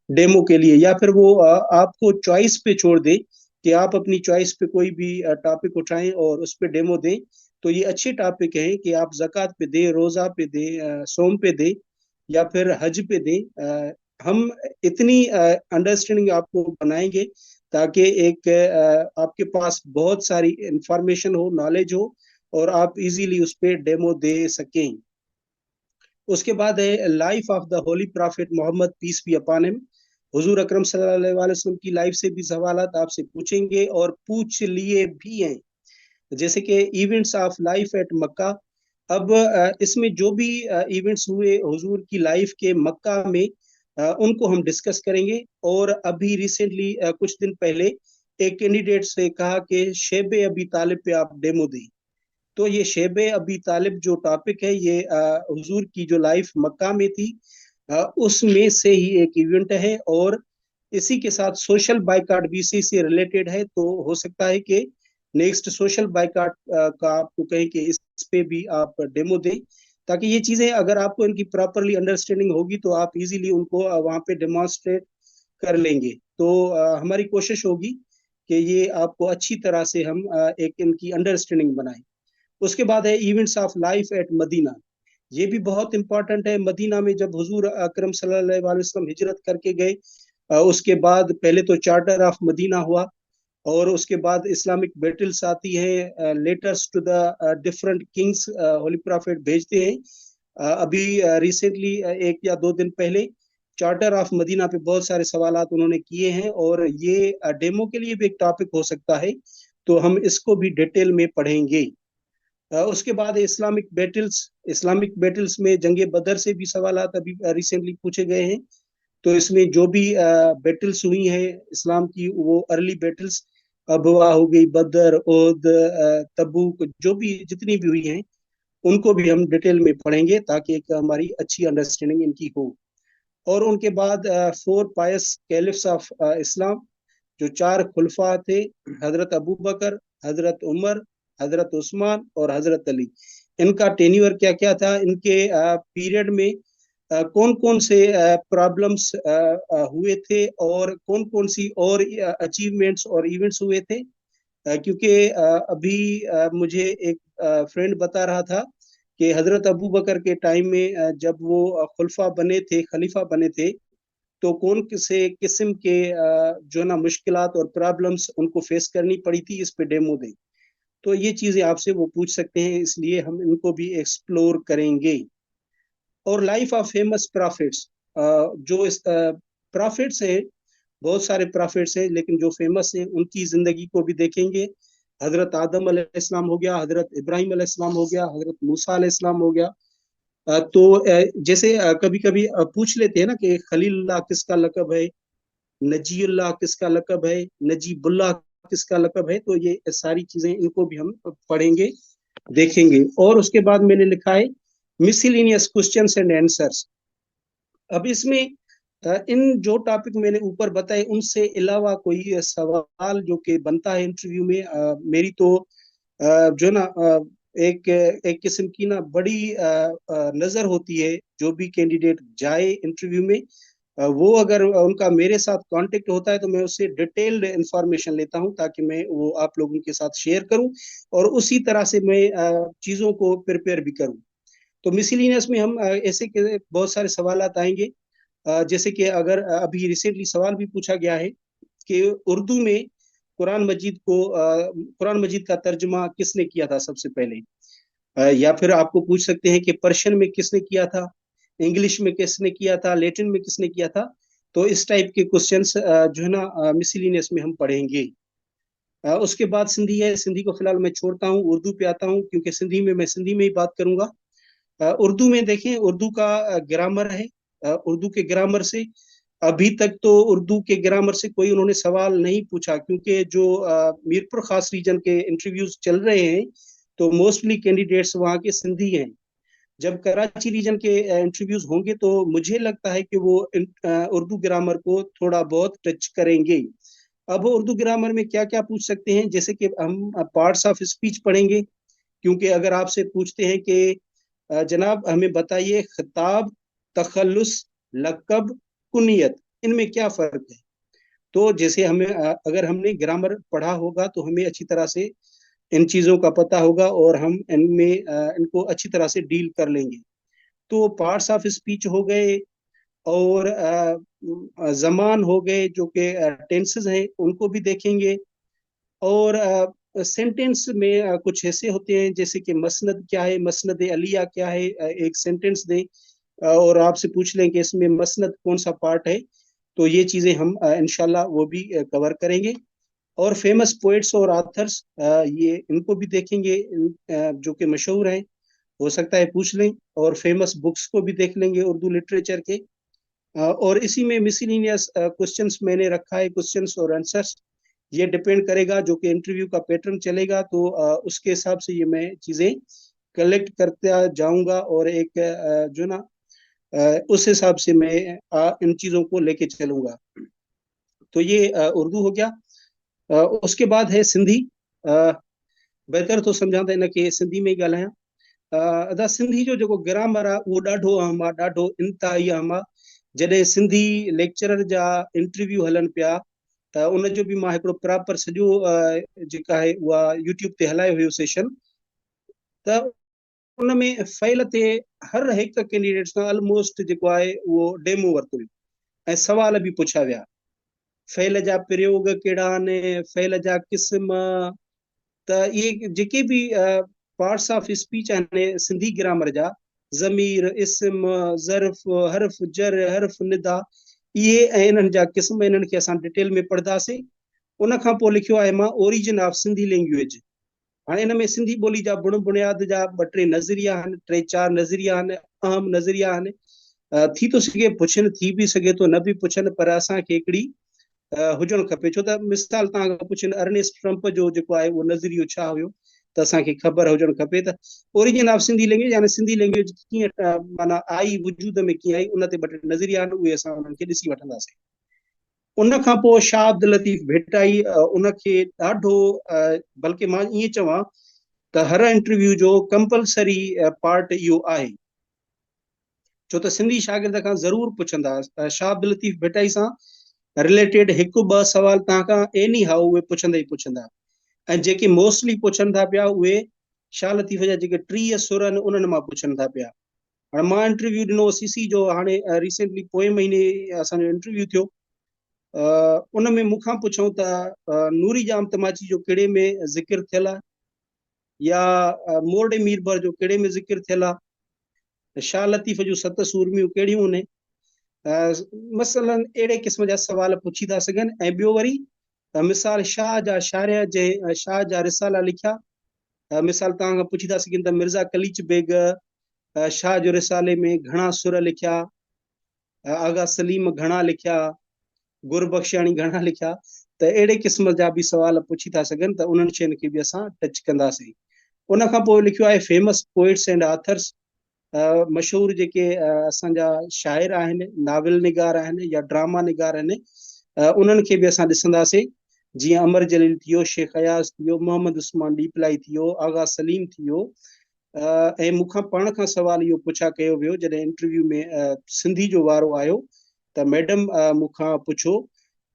डेमो के लिए, या फिर वो आपको चॉइस पे छोड़ दे कि आप अपनी चॉइस पे कोई भी टॉपिक उठाएं और उस पर डेमो दें। तो ये अच्छे टॉपिक हैं कि आप जक़ात पे दें, रोजा पे दें, सोम पे दें, या फिर हज पे दें। हम इतनी अंडरस्टैंडिंग आपको बनाएंगे ताकि एक आपके पास बहुत सारी इंफॉर्मेशन हो, नॉलेज हो, और आप इजीली उस पर डेमो दे सकें। उसके बाद है life of the holy prophet Muhammad, peace be upon him. हुजूर अकरम सल्लल्लाहु अलैहि वसल्लम की लाइफ से भी सवालात आपसे पूछेंगे, और पूछ लिए भी हैं। जैसे कि इवेंट्स ऑफ लाइफ एट मक्का। अब इसमें जो भी इवेंट्स हुए हुजूर की लाइफ के मक्का में, उनको हम डिस्कस करेंगे। और अभी रिसेंटली कुछ दिन पहले एक कैंडिडेट से कहा कि शेब अबी तालिब पे आप डेमो दें। तो ये शेब अबी तालिब जो टॉपिक है, ये हुजूर की जो लाइफ मक्का में थी उसमें से ही एक इवेंट है। और इसी के साथ सोशल बाइकाट भी इसी से रिलेटेड है। तो हो सकता है कि नेक्स्ट सोशल बाइकाट का आपको कहें कि इस पे भी आप डेमो दें, ताकि ये चीजें अगर आपको इनकी प्रॉपरली अंडरस्टैंडिंग होगी तो आप इजीली उनको वहाँ पे डेमोन्स्ट्रेट कर लेंगे। तो हमारी कोशिश होगी कि ये आपको अच्छी तरह से हम एक इनकी अंडरस्टैंडिंग बनाएं। उसके बाद है events of life at Madina. ये भी बहुत इंपॉर्टेंट है। मदीना में जब हुजूर अकरम सल्लल्लाहु अलैहि वसल्लम हिजरत करके गए, उसके बाद पहले तो चार्टर ऑफ मदीना हुआ, और उसके बाद इस्लामिक बैटल्स आती है, letters to the different kings holy prophet भेजते हैं। अभी रिसेंटली एक या दो दिन पहले चार्टर ऑफ मदीना पे बहुत सारे सवालात उन्होंने किए हैं, और ये डेमो के लिए भी एक टॉपिक हो सकता है, तो हम इसको भी डिटेल में पढ़ेंगे। उसके बाद इस्लामिक बैटल्स में जंगे बदर से भी सवालात अभी रिसेंटली पूछे गए हैं। तो इसमें जो भी बैटल्स हुई हैं इस्लाम की, वो अर्ली बैटल्स, अबवा हो गई, बदर, ओद, तबूक, जो भी जितनी भी हुई हैं उनको भी हम डिटेल में पढ़ेंगे, ताकि एक हमारी अच्छी अंडरस्टैंडिंग इनकी हो। और उनके बाद four pious caliphs of Islam, जो चार खुलफा थे, हजरत अबू बकर, हजरत उमर, हजरत उस्मान और हजरत अली, इनका टेन्योर क्या क्या था, इनके पीरियड में कौन कौन से प्रॉब्लम्स हुए थे, और कौन कौन सी और अचीवमेंट्स और इवेंट्स हुए थे। क्योंकि अभी मुझे एक फ्रेंड बता रहा था कि हजरत अबू बकर के टाइम में जब वो खुलफा बने थे, खलीफा बने थे, तो कौन से किस्म के जो ना मुश्किलात और प्रॉब्लम्स उनको फेस करनी पड़ी थी, इस पे डेमो दें। तो ये चीजें आपसे वो पूछ सकते हैं, इसलिए हम इनको भी एक्सप्लोर करेंगे। और लाइफ ऑफ फेमस प्रॉफिट्स, जो प्रॉफिट्स हैं, बहुत सारे प्रॉफिट्स हैं, लेकिन जो फेमस हैं उनकी जिंदगी को भी देखेंगे। हजरत आदम अलैहिस्सलाम हो गया, हजरत इब्राहिम अलैहिस्सलाम हो गया, हजरत मूसा अलैहिस्सलाम हो गया। तो जैसे कभी कभी पूछ लेते हैं ना कि खलीलुल्लाह किसका लकब है, नजीउल्लाह किसका लकब है, नजीबुल्लाह किसका लकब है। तो ये सारी चीजें इनको भी हम पढ़ेंगे, देखेंगे। और उसके बाद मैंने लिखा है मिसलिनियस क्वेश्चंस एंड आंसर्स। अब इसमें इन जो टॉपिक मैंने ऊपर बताए उनसे अलावा कोई सवाल जो कि बनता है इंटरव्यू में, मेरी तो जो ना एक एक किस्म की ना बड़ी नजर होती है, जो भी कैंडिडेट जाए इंटरव्यू में, वो अगर उनका मेरे साथ कांटेक्ट होता है तो मैं उससे डिटेल्ड इंफॉर्मेशन लेता हूं, ताकि मैं वो आप लोगों के साथ शेयर करूं, और उसी तरह से मैं चीज़ों को प्रिपेयर भी करूं। तो मिसलिनियस में हम ऐसे के बहुत सारे सवाल आएंगे। जैसे कि अगर अभी रिसेंटली सवाल भी पूछा गया है कि उर्दू में कुरान मजीद का तर्जुमा किसने किया था सबसे पहले, या फिर आपको पूछ सकते हैं कि पर्शियन में किसने किया था, इंग्लिश में किसने किया था, लैटिन में किसने किया था। तो इस टाइप के क्वेश्चंस जो है ना मिसलिनियस में हम पढ़ेंगे। उसके बाद सिंधी है, सिंधी को फिलहाल मैं छोड़ता हूँ, उर्दू पे आता हूँ, क्योंकि सिंधी में मैं सिंधी में ही बात करूंगा। उर्दू में देखें, उर्दू का ग्रामर है। उर्दू के ग्रामर से अभी तक तो उर्दू के ग्रामर से कोई उन्होंने सवाल नहीं पूछा, क्योंकि जो मीरपुर खास रीजन के इंटरव्यूज चल रहे हैं, तो मोस्टली कैंडिडेट्स वहाँ के सिंधी हैं। जब कराची रीजन के इंटरव्यूज होंगे तो मुझे लगता है कि वो उर्दू ग्रामर को थोड़ा बहुत टच करेंगे। अब उर्दू ग्रामर में क्या क्या पूछ सकते हैं, जैसे कि हम पार्ट्स ऑफ स्पीच पढ़ेंगे। क्योंकि अगर आपसे पूछते हैं कि जनाब हमें बताइए खिताब, तखल्लुस, लक़ब, कुनियत, इनमें क्या फर्क है, तो जैसे हमें अगर हमने ग्रामर पढ़ा होगा तो हमें अच्छी तरह से इन चीज़ों का पता होगा, और हम इनमें इनको अच्छी तरह से डील कर लेंगे। तो पार्ट्स ऑफ स्पीच हो गए, और जमान हो गए, जो कि टेंसेस हैं, उनको भी देखेंगे। और सेंटेंस में कुछ ऐसे होते हैं, जैसे कि मसनद क्या है, मसनद अलिया क्या है, एक सेंटेंस दें और आपसे पूछ लें कि इसमें मसनद कौन सा पार्ट है। तो ये चीज़ें हम इंशाल्लाह वो भी कवर करेंगे। और फेमस पोइट्स और आथर्स, ये इनको भी देखेंगे, जो कि मशहूर हैं, हो सकता है पूछ लें। और फेमस बुक्स को भी देख लेंगे उर्दू लिटरेचर के। और इसी में मिसलिनियस क्वेश्चंस मैंने रखा है, क्वेश्चंस और आंसर्स। ये डिपेंड करेगा, जो कि इंटरव्यू का पैटर्न चलेगा, तो उसके हिसाब से ये मैं चीज़ें कलेक्ट करता जाऊंगा, और एक जो ना उस हिसाब से मैं इन चीज़ों को लेके चलूंगा। तो ये उर्दू हो गया। उसके बाद है सिंधी। अ, बेहतर तो सम्झां न कि सिंधी में ई ॻाल्हायां। अदा सिंधी जो जेको ग्रामर आहे उहो ॾाढो अहम आहे, ॾाढो इंतिहाई अहम आहे। जॾहिं सिंधी लेक्चरर जा इंटरव्यू हलनि पिया, त उनजो बि मां हिकिड़ो प्रॉपर सॼो जेका आहे उहा यूट्यूब ते हलायो हुयो सेशन। त उनमें फ़ैल ते हर हिकु कैंडिडेट सां ऑलमोस्ट जेको आहे उहो डेमो वरितो ऐं सवाल बि पुछा विया। फ़ैल जा प्रयोग कहिड़ा आहिनि, फ़ैल जा क़िस्म, त इहे जेके बि पार्ट्स ऑफ स्पीच आहिनि सिंधी ग्रामर जा, ज़मीर, इस्म, ज़र्फ़, हर्फ़ जर, हर्फ़ निदा, इहे ऐं इन्हनि जा क़िस्म, इन्हनि खे असां डिटेल में पढ़ंदासीं। उन खां पोइ लिखियो आहे मां ओरिजिन ऑफ सिंधी लैंग्वेज। हाणे इन में सिंधी ॿोली जा बुण बुनियाद जा 2-3 नज़रिया आहिनि, 3-4 नज़रिया आहिनि, अहम नज़रिया आहिनि। थी थो सघे पुछनि, थी बि सघे थो न बि पुछनि, पर असांखे हिकिड़ी हुजणु खपे। छो त मिसाल तव्हां पुछनि अर्नेस्ट ट्रम्प जो जेको आहे उहो नज़रियो छा हुयो, त असांखे ख़बर हुजणु खपे त ओरिजिन ऑफ सिंधी लैंग्वेज यानी सिंधी लैंग्वेज कीअं माना आई, वजूद में कीअं आई, उन ते 2-3 नज़रिया आहिनि, उहे असां उन्हनि खे ॾिसी वठंदासीं। उन खां पोइ शाह अब्दुल लतीफ़ भेटाई, उनखे ॾाढो बल्कि मां ईअं चवां त हर इंटरव्यू जो कंपलसरी पार्ट इहो आहे, छो त सिंधी शागिर्द खां ज़रूरु पुछंदा। शाह अब्दुल लतीफ़ भेटाई सां रिलेटेड 1-2 सवाल तव्हां खां एनी हाउ उहे पुछंदा ई पुछंदा, ऐं जेके मोस्टली पुछनि था पिया उहे शाह लतीफ़ जा जेके 30 सुर आहिनि उन्हनि मां पुछनि था पिया। हाणे मां इंटरव्यू ॾिनो सीसी जो, हाणे रिसेंटली पोएं महीने असांजो इंटरव्यू थियो। उन में मूंखां पुछऊं त नूरी जाम तमाची जो कहिड़े में ज़िक्र थियल आहे, या मोरडे मीरबर जो कहिड़े में ज़िक्र थियल आहे, शाह लतीफ़ जूं 7 सूरमियूं कहिड़ियूं आहिनि, मसलन अहिड़े क़िस्म जा सवाल पुछी था सघनि। ऐं ॿियो वरी मिसाल शाह जा शाइर जे शाह जा रिसाला लिखिया, मिसाल तव्हां खां पुछी था सघनि त मिर्ज़ा कलीच बेग शाह जो रिसाले में घणा सुर लिखिया, आगा सलीम घणा लिखिया, गुरबख्शाणी घणा लिखिया, त अहिड़े क़िस्म जा बि सवाल पुछी था सघनि, त उन्हनि शयुनि खे बि असां टच कंदासीं। उन खां पोइ लिखियो आहे फेमस पोइट्स एंड ऑथर्स, मशहूर जेके असांजा शाइर आहिनि, नाविल निगार आहिनि या ड्रामा निगार आहिनि, उन्हनि खे बि असां ॾिसंदासीं। जीअं अमर जलील थियो, शेख अयाज़ थियो, मोहम्मद उस्मान डीपलाई थियो, आगा सलीम थियो। ऐं मूंखां पाण खां सवाल इहो पुछा कयो वियो जॾहिं इंटरव्यू में सिंधी जो वारो आयो, त मैडम मूंखां पुछो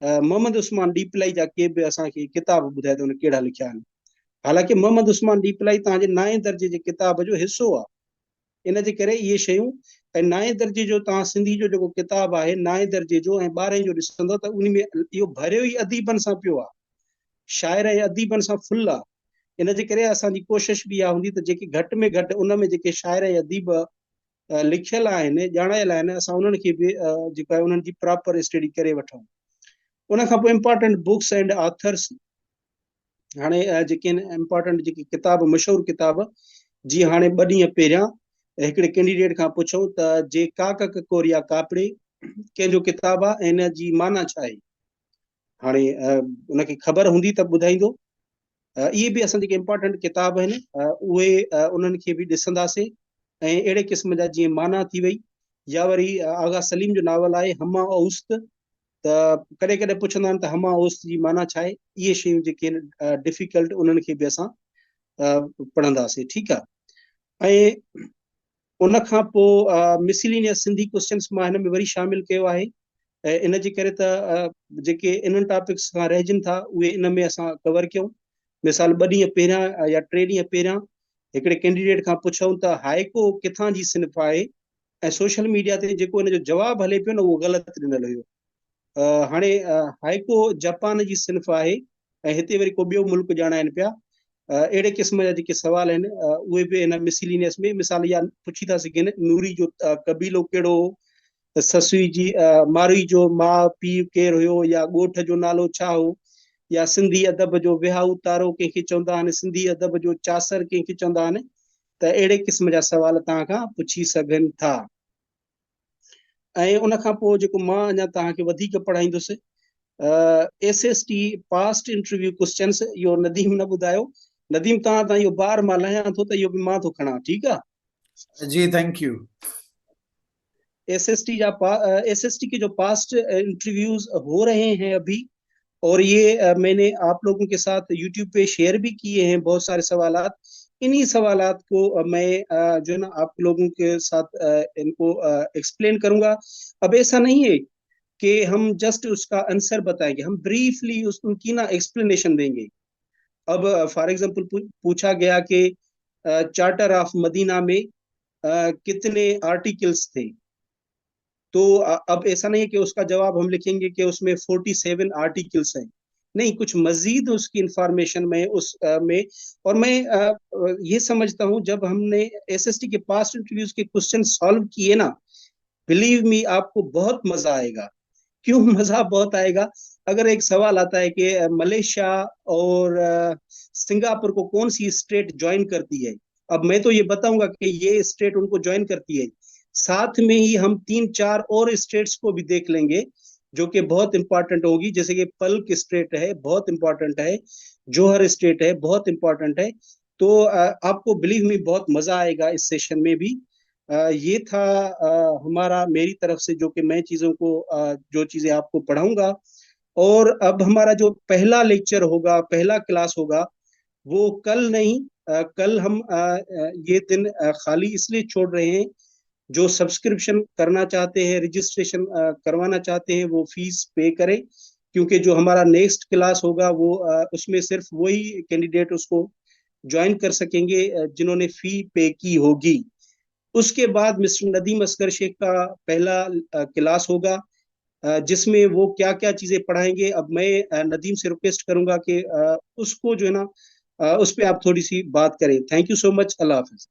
मोहम्मद उस्मान डीपलाई जा के बि असांखे किताब ॿुधाए त उन कहिड़ा लिखिया आहिनि। हालांकि मोहम्मद उस्मान डीपलाई तव्हांजे 9 दर्जे जे किताब जो हिसो आहे, इन जे करे इहे शयूं। ऐं 9 दर्जे जो तव्हां सिंधी जो जेको किताब आहे 9 दर्जे जो ऐं 12 जो ॾिसंदो त उन में इहो भरियो ई अदीबनि सां पियो आहे, शाइर ऐं अदीबनि सां फुल आहे। इन जे करे असांजी कोशिशि बि इहा हूंदी त जेके घटि में घटि उन में जेके शाइर ऐं अदीब लिखियल आहिनि, ॼाणायल आहिनि, असां उन्हनि खे बि जेको आहे उन्हनि जी प्रॉपर स्टडी करे वठूं। उन खां पोइ इम्पॉर्टेंट बुक्स एंड ऑथर्स, हाणे जेके इम्पॉर्टेंट जेके किताब, मशहूरु किताब, जीअं हाणे 2 ॾींहं पहिरियां हिकिड़े कैंडिडेट खां पुछूं त जे काक ककोरिया कापड़े कंहिंजो किताब आहे ऐं इन जी माना छा आहे। हाणे उनखे ख़बर हूंदी त ॿुधाईंदो। इहे बि असां जेके इम्पॉर्टेंट किताब आहिनि उहे उन्हनि खे बि ॾिसंदासीं, ऐं अहिड़े क़िस्म जा जीअं माना थी वई, या वरी आगा सलीम जो नावल आहे हमा औस्त, त कॾहिं कॾहिं पुछंदा आहिनि त हमा औस्त जी माना छा आहे। इहे शयूं जेके आहिनि डिफिकल्ट, उन्हनि खे बि असां पढ़ंदासीं, ठीकु आहे। ऐं उन खां पोइ मिसलिनियस सिंधी क्वेश्चन्स मां हिन में वरी शामिल कयो आहे, ऐं इन जे करे त जेके इन्हनि टॉपिक्स खां रहिजनि था उहे इन में असां कवर कयूं। मिसाल 2 ॾींहं पहिरियां या 3 ॾींहं पहिरियां हिकिड़े कैंडिडेट खां पुछूं त हाइको किथां जी सिन्फ आहे, ऐं सोशल मीडिया ते जेको इन जो जवाबु हले पियो न उहो ग़लति ॾिनल हुयो। हाणे हाइको जापान जी सिन्फ आहे, ऐं हिते वरी को ॿियो मुल्क ॼाणाइनि पिया। अहिड़े क़िस्म जा जेके सवाल आहिनि उहे बि इन मिसलिनियस में, मिसाल इहा पुछी था सघनि नूरी जो कबीलो कहिड़ो, ससुई जी मारुई जो माउ पीउ केरु हुयो, या ॻोठ जो नालो छा हो, या सिंधी अदब जो विहाऊ तारो कंहिंखे चवंदा आहिनि, सिंधी अदब जो चासर कंहिंखे चवंदा आहिनि। त अहिड़े क़िस्म जा सवाल तव्हां खां पुछी सघनि था। ऐं उन खां पोइ जेको मां अञा तव्हांखे वधीक पढ़ाईंदुसि, SST पास्ट इंटरव्यू क्वेश्चन्स, इहो नदीम न ॿुधायो। नदीम तव्हां तां इहो बार मां लहियां थो त इहो बि मां थो खणां, ठीकु आहे जी, थैंक यू। SST के जो पास्ट इंटरव्यूज हो रहे हैं अभी, और ये मैंने आप लोगों के साथ यूट्यूब पे शेयर भी किए हैं बहुत सारे सवालात। इन्हीं सवालात को मैं जो है ना आप लोगों के साथ इनको एक्सप्लेन करूंगा। अब ऐसा नहीं है कि हम जस्ट उसका आंसर बताएंगे, हम ब्रीफली उनकी ना एक्सप्लेनेशन देंगे। अब फॉर एग्जांपल पूछा गया कि चार्टर ऑफ मदीना में कितने आर्टिकल्स थे। तो अब ऐसा नहीं है कि उसका जवाब हम लिखेंगे कि उसमें 47 आर्टिकल्स हैं। नहीं, कुछ मजीद उसकी इंफॉर्मेशन में में। और मैं ये समझता हूँ, जब हमने एसएसटी के पास इंटरव्यूज के क्वेश्चन सॉल्व किए ना, बिलीव मी, आपको बहुत मजा आएगा। क्यों मजा बहुत आएगा? अगर एक सवाल आता है कि मलेशिया और सिंगापुर को कौन सी स्टेट ज्वाइन करती है, अब मैं तो ये बताऊंगा कि ये स्टेट उनको ज्वाइन करती है। साथ में ही हम तीन चार और स्टेट्स को भी देख लेंगे जो कि बहुत इंपॉर्टेंट होगी, जैसे कि पल्क स्टेट है, बहुत इंपॉर्टेंट है। जोहर स्टेट है, बहुत इंपॉर्टेंट है। तो आपको बिलीव में बहुत मजा आएगा इस सेशन में भी। ये था हमारा, मेरी तरफ से, जो कि मैं चीजों को जो चीजें आपको पढ़ाऊंगा। और अब हमारा जो पहला लेक्चर होगा, पहला क्लास होगा, वो कल नहीं, कल हम ये दिन खाली इसलिए छोड़ रहे हैं। जो सब्सक्रिप्शन करना चाहते हैं, रजिस्ट्रेशन करवाना चाहते हैं, वो फीस पे करें। क्योंकि जो हमारा नेक्स्ट क्लास होगा वो उसमें सिर्फ वही कैंडिडेट उसको ज्वाइन कर सकेंगे जिन्होंने फी पे की होगी। उसके बाद मिस्टर नदीम असगर शेख का पहला क्लास होगा, जिसमें वो क्या क्या चीजें पढ़ाएंगे। अब मैं नदीम से रिक्वेस्ट करूंगा कि उसको जो है ना, उस पर आप थोड़ी सी बात करें। Thank you so much. अल्लाह हाफिज।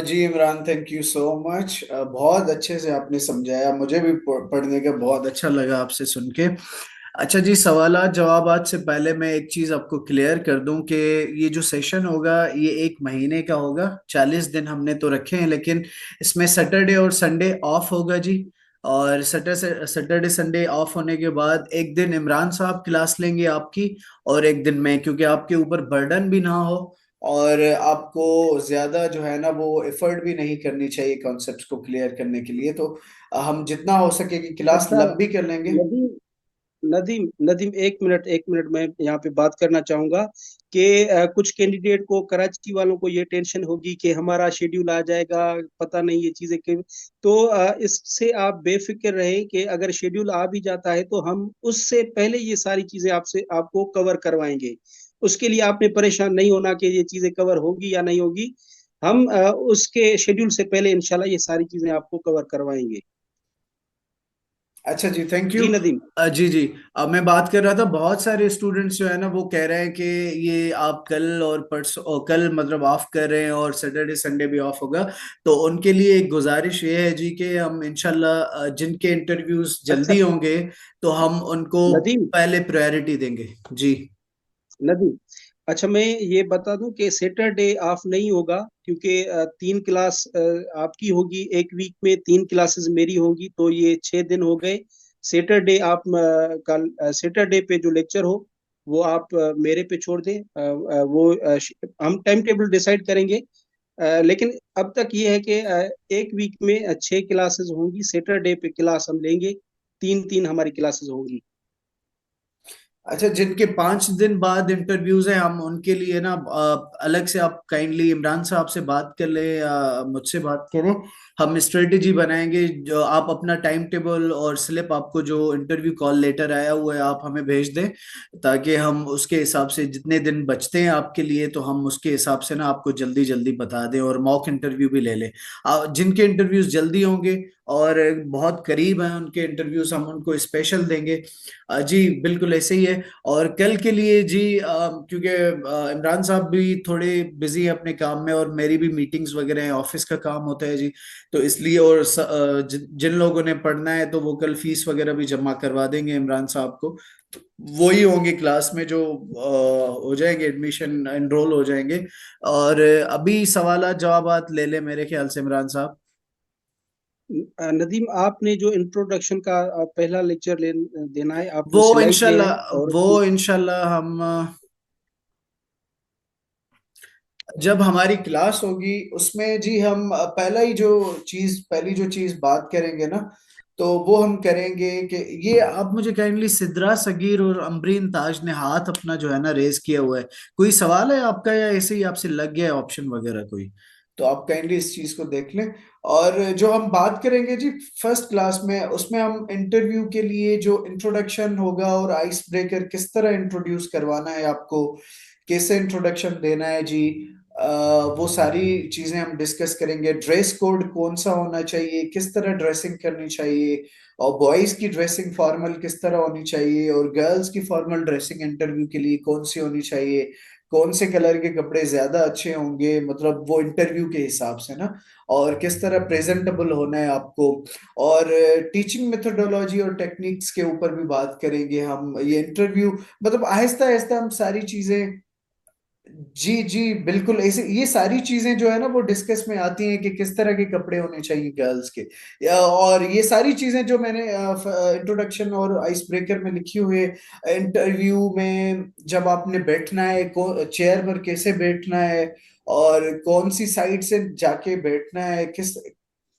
जी Imran, thank you so much. बहुत अच्छे से आपने समझाया, मुझे भी पढ़ने का बहुत अच्छा लगा आपसे सुन के। अच्छा जी, सवालात जवाबात से पहले मैं एक चीज आपको क्लियर कर दूं कि ये जो सेशन होगा ये एक महीने का होगा। 40 दिन हमने तो रखे हैं, लेकिन इसमें सैटरडे और संडे ऑफ होगा जी। और सैटरडे संडे ऑफ होने के बाद एक दिन इमरान साहब क्लास लेंगे आपकी, और एक दिन मैं, क्योंकि आपके ऊपर बर्डन भी ना हो और आपको ज्यादा जो है ना वो एफर्ट भी नहीं करनी चाहिए कॉन्सेप्ट्स को क्लियर करने के लिए। तो हम जितना हो सके कि क्लास अच्छा, लंबी कर लेंगे। नदीम नदीम नदीम, एक मिनट मैं यहाँ पे बात करना चाहूंगा कि कुछ कैंडिडेट को, कराची वालों को ये टेंशन होगी कि हमारा शेड्यूल आ जाएगा, पता नहीं ये चीजें क्यों। तो इससे आप बेफिक्र रहें कि अगर शेड्यूल आ भी जाता है तो हम उससे पहले ये सारी चीजें आपसे आपको कवर करवाएंगे। उसके लिए आपने परेशान नहीं होना कि ये चीजें कवर होगी या नहीं होगी। हम उसके शेड्यूल से पहले इंशाल्लाह ये सारी चीजें आपको कवर करवाएंगे। अच्छा जी, थैंक यू। जी नदीम। जी जी। अब मैं बात कर रहा था, बहुत सारे स्टूडेंट्स जो है ना वो कह रहे हैं कि ये आप कल और परसों कल मतलब ऑफ कर रहे हैं और सैटरडे संडे भी ऑफ होगा। तो उनके लिए एक गुजारिश ये है जी कि हम इंशाल्लाह जिनके इंटरव्यूज अच्छा जल्दी होंगे तो हम उनको नदीम, पहले प्रायोरिटी देंगे जी। नदीम, अच्छा मैं ये बता दूं कि सैटरडे ऑफ नहीं होगा, क्योंकि तीन क्लास आपकी होगी एक वीक में, तीन क्लासेस मेरी होंगी, तो ये 6 दिन हो गए। सैटरडे आप कल सैटरडे पे जो लेक्चर हो वो आप मेरे पे छोड़ दें। वो हम टाइम टेबल डिसाइड करेंगे। लेकिन अब तक ये है कि एक वीक में 6 क्लासेस होंगी, सैटरडे पे क्लास हम लेंगे, तीन तीन हमारी क्लासेस होंगी। अच्छा, जिनके 5 दिन बाद इंटरव्यूज हैं हम उनके लिए ना अलग से आप काइंडली इमरान साहब से बात कर ले या मुझसे बात करें। हम स्ट्रेटेजी बनाएंगे, जो आप अपना टाइम टेबल और स्लिप, आपको जो इंटरव्यू कॉल लेटर आया हुआ है आप हमें भेज दें, ताकि हम उसके हिसाब से जितने दिन बचते हैं आपके लिए तो हम उसके हिसाब से ना आपको जल्दी जल्दी बता दें और मॉक इंटरव्यू भी ले लें। जिनके इंटरव्यूज जल्दी होंगे और बहुत करीब हैं उनके इंटरव्यूज, हम उनको स्पेशल देंगे। जी बिल्कुल ऐसे ही है। और कल के लिए जी क्योंकि इमरान साहब भी थोड़े बिजी हैं अपने काम में और मेरी भी मीटिंग्स वगैरह हैं, ऑफिस का काम होता है जी। तो इसलिए और जिन लोगों ने पढ़ना है तो वो कल फीस वगैरह भी जमा करवा देंगे इमरान साहब को। तो वही होंगे क्लास में जो हो जाएंगे, एडमिशन एनरोल हो जाएंगे। और अभी सवालात जवाबात ले ले मेरे ख्याल से इमरान साहब। नदीम, आपने जो इंट्रोडक्शन का पहला लेक्चर देना है, आप वो वो स्लाइड ले आए। इंशाल्लाह और वो इंशाल्लाह हम जब हमारी क्लास होगी उसमें जी हम पहली जो चीज बात करेंगे ना, तो वो हम करेंगे कि ये आप मुझे काइंडली, सिद्रा सगीर और अमरीन ताज ने हाथ अपना जो है ना रेज किया हुआ है। कोई सवाल है आपका या ऐसे ही आपसे लग गया है ऑप्शन वगैरह कोई? तो आप काइंडली इस चीज को देख लें। और जो हम बात करेंगे जी फर्स्ट क्लास में, उसमें हम इंटरव्यू के लिए जो इंट्रोडक्शन होगा और आइस ब्रेकर किस तरह इंट्रोड्यूस करवाना है आपको, कैसे इंट्रोडक्शन देना है जी, वो सारी चीजें हम डिस्कस करेंगे। ड्रेस कोड कौन सा होना चाहिए, किस तरह ड्रेसिंग करनी चाहिए, और बॉयज की ड्रेसिंग फॉर्मल किस तरह होनी चाहिए, और गर्ल्स की फॉर्मल ड्रेसिंग इंटरव्यू के लिए कौन सी होनी चाहिए, कौन से कलर के कपड़े ज्यादा अच्छे होंगे, मतलब वो इंटरव्यू के हिसाब से ना, और किस तरह प्रेजेंटेबल होना है आपको, और टीचिंग मेथोडोलॉजी और टेक्निक्स के ऊपर भी बात करेंगे हम। ये इंटरव्यू मतलब आहिस्ता आहिस्ता हम सारी चीजें, जी जी बिल्कुल ऐसे ये सारी चीजें जो है ना वो डिस्कस में आती हैं कि किस तरह के कपड़े होने चाहिए गर्ल्स के, और ये सारी चीजें जो मैंने इंट्रोडक्शन और आइस ब्रेकर में लिखी हुई है। इंटरव्यू में जब आपने बैठना है, चेयर पर कैसे बैठना है, और कौन सी साइड से जाके बैठना है, किस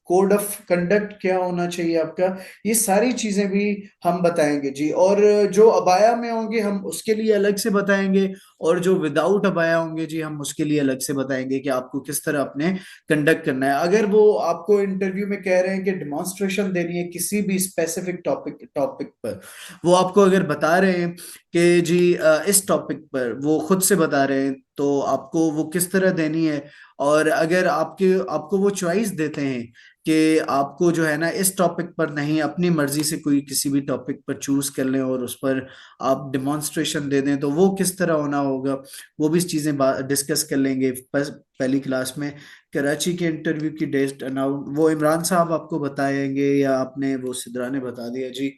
कोड ऑफ कंडक्ट क्या होना चाहिए आपका, ये सारी चीजें भी हम बताएंगे जी। और जो अबाया में होंगे हम उसके लिए अलग से बताएंगे, और जो विदाउट अबाया होंगे जी हम उसके लिए अलग से बताएंगे कि आपको किस तरह अपने कंडक्ट करना है। अगर वो आपको इंटरव्यू में कह रहे हैं कि डिमॉन्स्ट्रेशन देनी है किसी भी स्पेसिफिक टॉपिक टॉपिक पर, वो आपको अगर बता रहे हैं कि जी इस टॉपिक पर वो खुद से बता रहे हैं, तो आपको वो किस तरह देनी है। और अगर आपको वो चॉइस देते हैं कि आपको जो है ना इस टॉपिक पर नहीं, अपनी मर्जी से कोई किसी भी टॉपिक पर चूज कर लें और उस पर आप डिमॉन्स्ट्रेशन दे दें, तो वो किस तरह होना होगा, वो भी चीजें डिस्कस कर लेंगे पहली क्लास में। कराची के इंटरव्यू की डेट अनाउंस वो इमरान साहब आपको बताएंगे, या आपने वो सिद्रा ने बता दिया जी।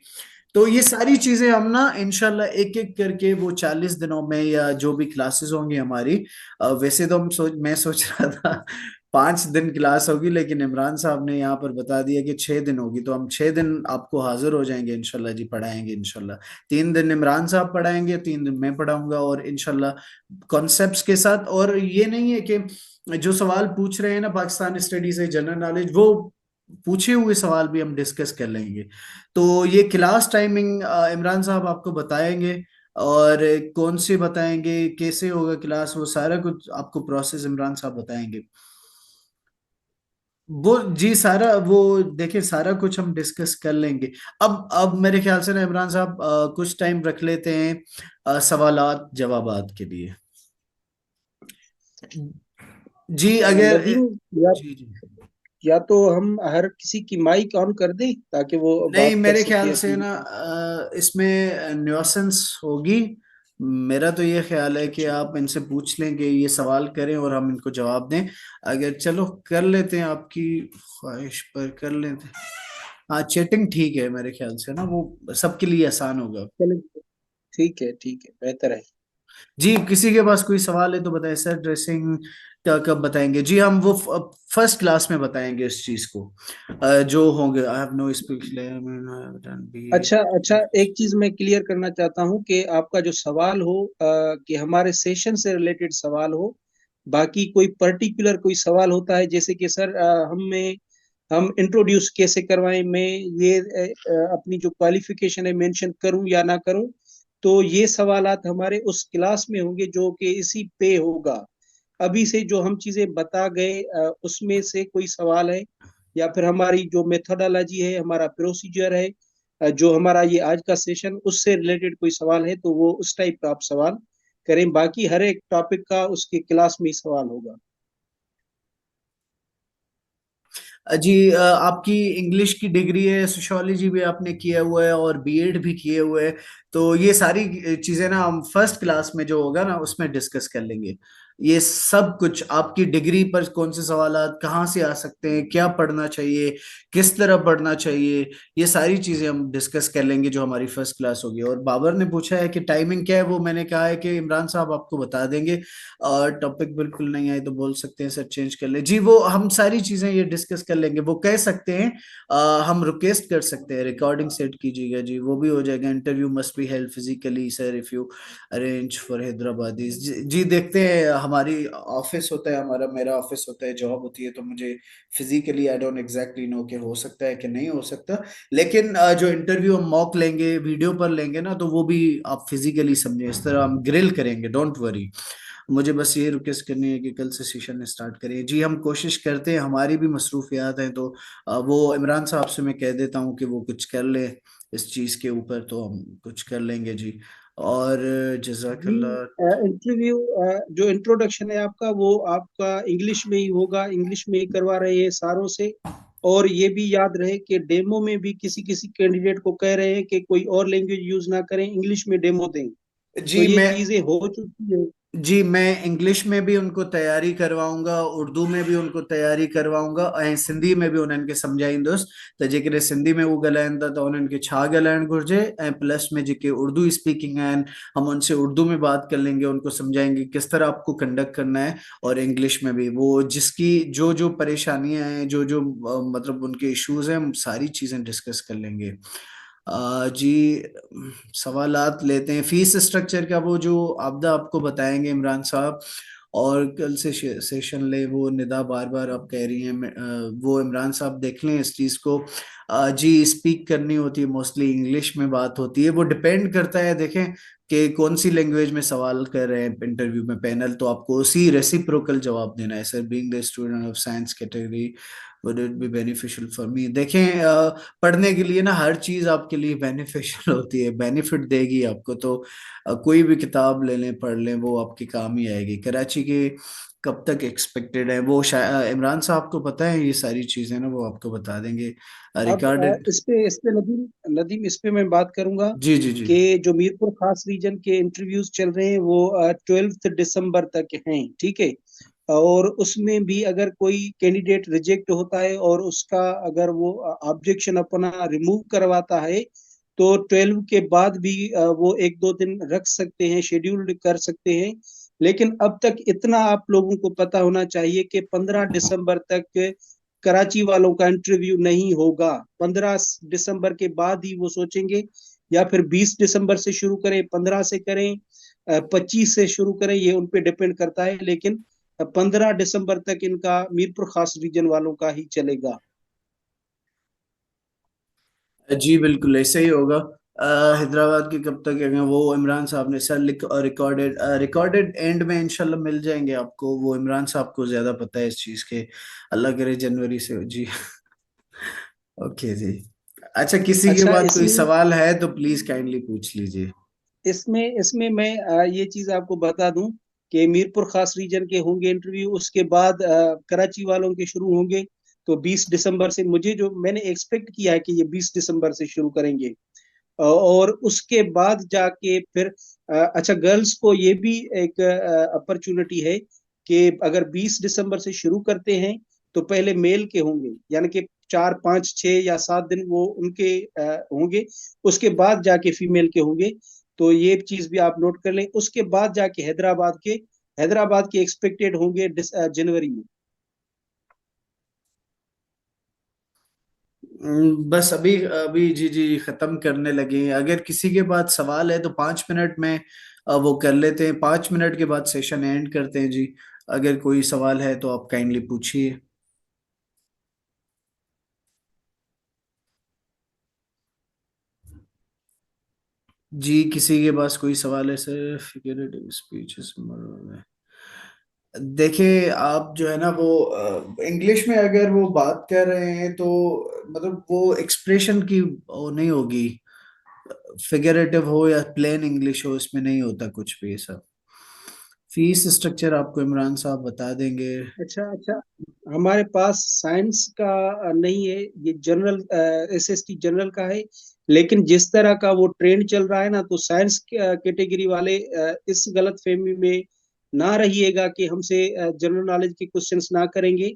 तो ये सारी चीजें हम ना इंशाल्लाह एक एक करके वो 40 दिनों में, या जो भी क्लासेस होंगी हमारी, वैसे तो मैं सोच रहा था 5 दिन क्लास होगी, लेकिन इमरान साहब ने यहाँ पर बता दिया कि 6 दिन होगी, तो हम 6 दिन आपको हाजिर हो जाएंगे इंशाल्लाह जी, पढ़ाएंगे इंशाल्लाह। 3 दिन इमरान साहब पढ़ाएंगे, 3 दिन मैं पढ़ाऊंगा, और इंशाल्लाह कॉन्सेप्ट्स के साथ। और ये नहीं है कि जो सवाल पूछ रहे हैं ना पाकिस्तान स्टडी से जनरल नॉलेज, वो पूछे हुए सवाल भी हम डिस्कस कर लेंगे। तो ये क्लास टाइमिंग इमरान साहब आपको बताएंगे, और कौन से बताएंगे, कैसे होगा क्लास, वो सारा कुछ आपको प्रोसेस इमरान साहब बताएंगे। वो जी सारा वो देखिए सारा कुछ हम डिस्कस कर लेंगे। अब मेरे ख्याल से ना इमरान साहब कुछ टाइम रख लेते हैं सवालात जवाबात के लिए। जी अगर नदीम, या जी जी या तो हम हर किसी की माइक ऑन कर दें ताकि वो नहीं, बात कर मेरे सके ख्याल से अपनी। ना इसमें न्यूसेंस होगी। मेरा तो ये ख्याल है कि अच्छा, आप इनसे पूछ लें कि ये सवाल करें और हम इनको जवाब दें। अगर चलो कर लेते हैं, आपकी ख्वाहिश पर कर लेते हैं। हाँ चैटिंग ठीक है मेरे ख्याल से ना, वो सबके लिए आसान होगा। चलिए, ठीक है, बेहतर है। जी किसी के पास कोई सवाल है तो बताएं सर। ड्रेसिंग क्या कब बताएंगे जी, हम वो फर्स्ट क्लास में बताएंगे इस चीज को, जो होंगे। आई हैव नो स्पीच अच्छा अच्छा, एक चीज मैं क्लियर करना चाहता हूँ कि आपका जो सवाल हो कि हमारे सेशन से रिलेटेड सवाल हो, बाकी कोई पर्टिकुलर कोई सवाल होता है जैसे कि सर हम इंट्रोड्यूस कैसे करवाएं, मैं ये अपनी जो क्वालिफिकेशन है मेंशन करूं या ना करूं, तो ये सवालात हमारे उस क्लास में होंगे जो कि इसी पे होगा। अभी से जो हम चीजें बता गए उसमें से कोई सवाल है, या फिर हमारी जो मेथोडोलॉजी है, हमारा प्रोसीजर है, जो हमारा ये आज का सेशन उससे रिलेटेड कोई सवाल है, तो वो उस टाइप का आप सवाल करें। बाकी हर एक टॉपिक का उसके क्लास में ही सवाल होगा। जी आपकी इंग्लिश की डिग्री है, सोशियोलॉजी भी आपने किया हुआ है और बीएड भी किए हुए हैं, तो ये सारी चीजें ना हम फर्स्ट क्लास में जो होगा ना उसमें डिस्कस कर लेंगे। ये सब कुछ आपकी डिग्री पर कौन से सवालात कहाँ से आ सकते हैं, क्या पढ़ना चाहिए, किस तरह पढ़ना चाहिए, ये सारी चीजें हम डिस्कस कर लेंगे जो हमारी फर्स्ट क्लास होगी। और बाबर ने पूछा है कि टाइमिंग क्या है, वो मैंने कहा है कि इमरान साहब आपको बता देंगे। और टॉपिक बिल्कुल नहीं आए तो बोल सकते हैं सर चेंज कर ले जी, वो हम सारी चीजें ये डिस्कस कर लेंगे। वो कह सकते हैं हम रिक्वेस्ट कर सकते हैं रिकॉर्डिंग सेट कीजिएगा जी, वो भी हो जाएगा। Interview must be held physically sir if you arrange for Hyderabad जी देखते हैं, हमारी ऑफिस होता है, हमारा मेरा ऑफिस होता है, जॉब होती है, तो मुझे physically I don't exactly know कि हो सकता है कि नहीं हो सकता। लेकिन जो इंटरव्यू हम मॉक लेंगे वीडियो पर लेंगे ना, तो वो भी आप फिजिकली समझे, इस तरह हम ग्रिल करेंगे, डोंट वरी। मुझे बस ये रिक्वेस्ट करनी है कि कल से सेशन स्टार्ट करिए जी। हम कोशिश करते हैं, हमारी भी मसरूफियात हैं, तो वो इमरान साहब से मैं कह देता हूँ कि वो कुछ कर ले इस चीज़ के ऊपर, तो हम कुछ कर लेंगे जी। और जी, जज़ाकल्लाह। इंटरव्यू जो इंट्रोडक्शन है आपका वो आपका इंग्लिश में ही होगा, इंग्लिश में ही करवा रहे हैं सारों से। और ये भी याद रहे कि डेमो में भी किसी किसी कैंडिडेट को कह रहे हैं कि कोई और लैंग्वेज यूज ना करें, इंग्लिश में डेमो दें। तो जी ये मैं चीजें हो चुकी है। जी मैं इंग्लिश में भी उनको तैयारी करवाऊंगा, उर्दू में भी उनको तैयारी करवाऊंगा ऐं सिंधी में भी उन्हनि खे सम्झाईंदुसि त जेकॾहिं सिंधी में उहो ॻाल्हाइनि था त उन्हनि खे छा ॻाल्हाइणु घुरिजे, ऐं प्लस में जेके उर्दू स्पीकिंग आहिनि हम उनसे उर्दू में बात कर लेंगे, उनको समझाएंगे किस तरह आपको कंडक्ट करना है। और इंग्लिश में भी वो जिसकी जो जो परेशानियां हैं, जो जो मतलब उनके इश्यूज हैं, हम सारी चीजें डिस्कस कर लेंगे। जी, सवालात लेते हैं। फीस स्ट्रक्चर का वो जो आपदा आपको बताएंगे इमरान साहब, और कल से सेशन ले वो निदा बार बार आप कह रही हैं, वो इमरान साहब देख लें इस चीज़ को। जी, स्पीक करनी होती है, मोस्टली इंग्लिश में बात होती है, वो डिपेंड करता है, देखें कि कौन सी लैंग्वेज में सवाल कर रहे हैं इंटरव्यू में पैनल, तो आपको उसी रेसिप्रोकल जवाब देना है। Sir, being the student of science category would it be beneficial for me. देखें, पढ़ने के लिए ना हर चीज आपके लिए बेनिफिशियल होती है, बेनिफिट देगी आपको, तो कोई भी किताब ले लें, पढ़ लें, वो आपके काम ही आएगी। कराची के कब तक एक्सपेक्टेड है वो, इमरान साहब को पता है ये सारी चीजें ना, वो आपको बता देंगे। अब रिकॉर्डेड। इस पे नदीम नदीम इस पे मैं बात करूंगा जी जी जी। कि जो मीरपुर खास रीजन के इंटरव्यूज चल रहे हैं वो 12 दिसंबर तक हैं, ठीक है। और उसमें भी अगर कोई कैंडिडेट रिजेक्ट होता है और उसका अगर वो ऑब्जेक्शन अपना रिमूव करवाता है तो 12 के बाद भी वो एक दो दिन रख सकते हैं, शेड्यूल्ड कर सकते हैं। लेकिन अब तक इतना आप लोगों को पता होना चाहिए कि 15 दिसंबर तक कराची वालों का इंटरव्यू नहीं होगा। 15 दिसंबर के बाद ही वो सोचेंगे, या फिर 20 दिसंबर से शुरू करें, 15 से करें, 25 से शुरू करें, ये उन पे डिपेंड करता है। लेकिन 15 दिसंबर तक इनका मीरपुर खास रीजन वालों का ही चलेगा। जी बिल्कुल ऐसे ही होगा। हैदराबाद की कब तक है वो, इमरान साहब ने सर रिकॉर्डेड रिकॉर्डेड एंड में इंशाल्लाह मिल जाएंगे आपको, वो इमरान साहब को ज्यादा पता है इस चीज के। अल्लाह करे जनवरी से जी। ओके जी। अच्छा, किसी के अच्छा, बाद कोई इसमें सवाल है तो प्लीज काइंडली पूछ लीजिए। इसमें इसमें मैं ये चीज आपको बता दूं कि मीरपुर खास रीजन के होंगे इंटरव्यू, उसके बाद कराची वालों के शुरू होंगे। तो 20 दिसंबर से मुझे जो मैंने एक्सपेक्ट किया है कि ये 20 दिसंबर से शुरू करेंगे। और उसके बाद जाके फिर अच्छा, गर्ल्स को ये भी एक अपॉर्चुनिटी है कि अगर 20 दिसंबर से शुरू करते हैं तो पहले मेल के होंगे, यानी कि 4 5 6 या 7 दिन वो उनके होंगे। उसके बाद जाके फीमेल के होंगे। तो ये चीज भी आप नोट कर लें। उसके बाद जाके हैदराबाद के एक्सपेक्टेड होंगे जनवरी में। बस अभी अभी जी जी खत्म करने लगे हैं। अगर किसी के पास सवाल है तो 5 मिनट में वो कर लेते हैं, 5 मिनट के बाद सेशन एंड करते हैं जी। अगर कोई सवाल है तो आप काइंडली पूछिए। जी, किसी के पास कोई सवाल है सर? फिगरेटिव स्पीच में देखिए, आप जो है ना वो इंग्लिश में अगर वो बात कर रहे हैं तो मतलब वो एक्सप्रेशन की वो नहीं होगी, फिगरेटिव हो या प्लेन इंग्लिश हो, इसमें नहीं होता कुछ भी सब। फीस स्ट्रक्चर आपको इमरान साहब बता देंगे। अच्छा अच्छा, हमारे पास साइंस का नहीं है, ये जनरल एसएसटी जनरल का है। लेकिन जिस तरह का वो ट्रेंड चल रहा है ना, तो साइंस कैटेगरी वाले इस गलत फहमी में ना रहिएगा कि हमसे जनरल नॉलेज के क्वेश्चंस ना करेंगे,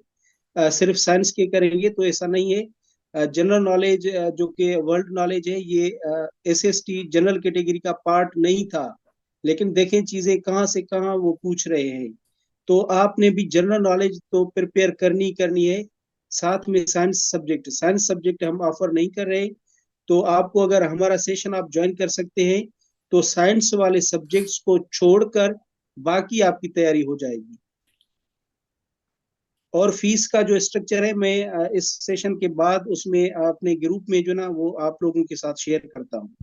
सिर्फ साइंस के करेंगे, तो ऐसा नहीं है। जनरल नॉलेज जो कि वर्ल्ड नॉलेज है, ये एसएसटी जनरल कैटेगरी का पार्ट नहीं था। लेकिन देखें चीजें कहाँ से कहाँ वो पूछ रहे हैं। तो आपने भी जनरल नॉलेज तो प्रिपेयर करनी करनी है। साथ में साइंस सब्जेक्ट हम ऑफर नहीं कर रहे। तो आपको अगर हमारा सेशन आप ज्वाइन कर सकते हैं तो साइंस वाले सब्जेक्ट्स को छोड़कर बाकी आपकी तैयारी हो जाएगी। और फीस का जो स्ट्रक्चर है, मैं इस सेशन के बाद उसमें अपने ग्रुप में जो ना वो आप लोगों के साथ शेयर करता हूँ।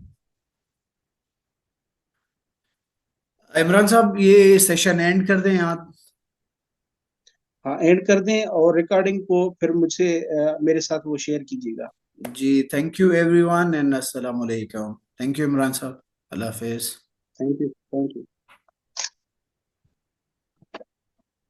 इमरान साहब ये सेशन एंड कर दें आप। हाँ, एंड कर दें और रिकॉर्डिंग को फिर मुझसे मेरे साथ वो शेयर कीजिएगा। जी, थैंक यू एवरीवन एंड अस्सलाम वालेकुम। थैंक यू इमरान साहब। अल्लाह हाफिज। Thank you, thank you.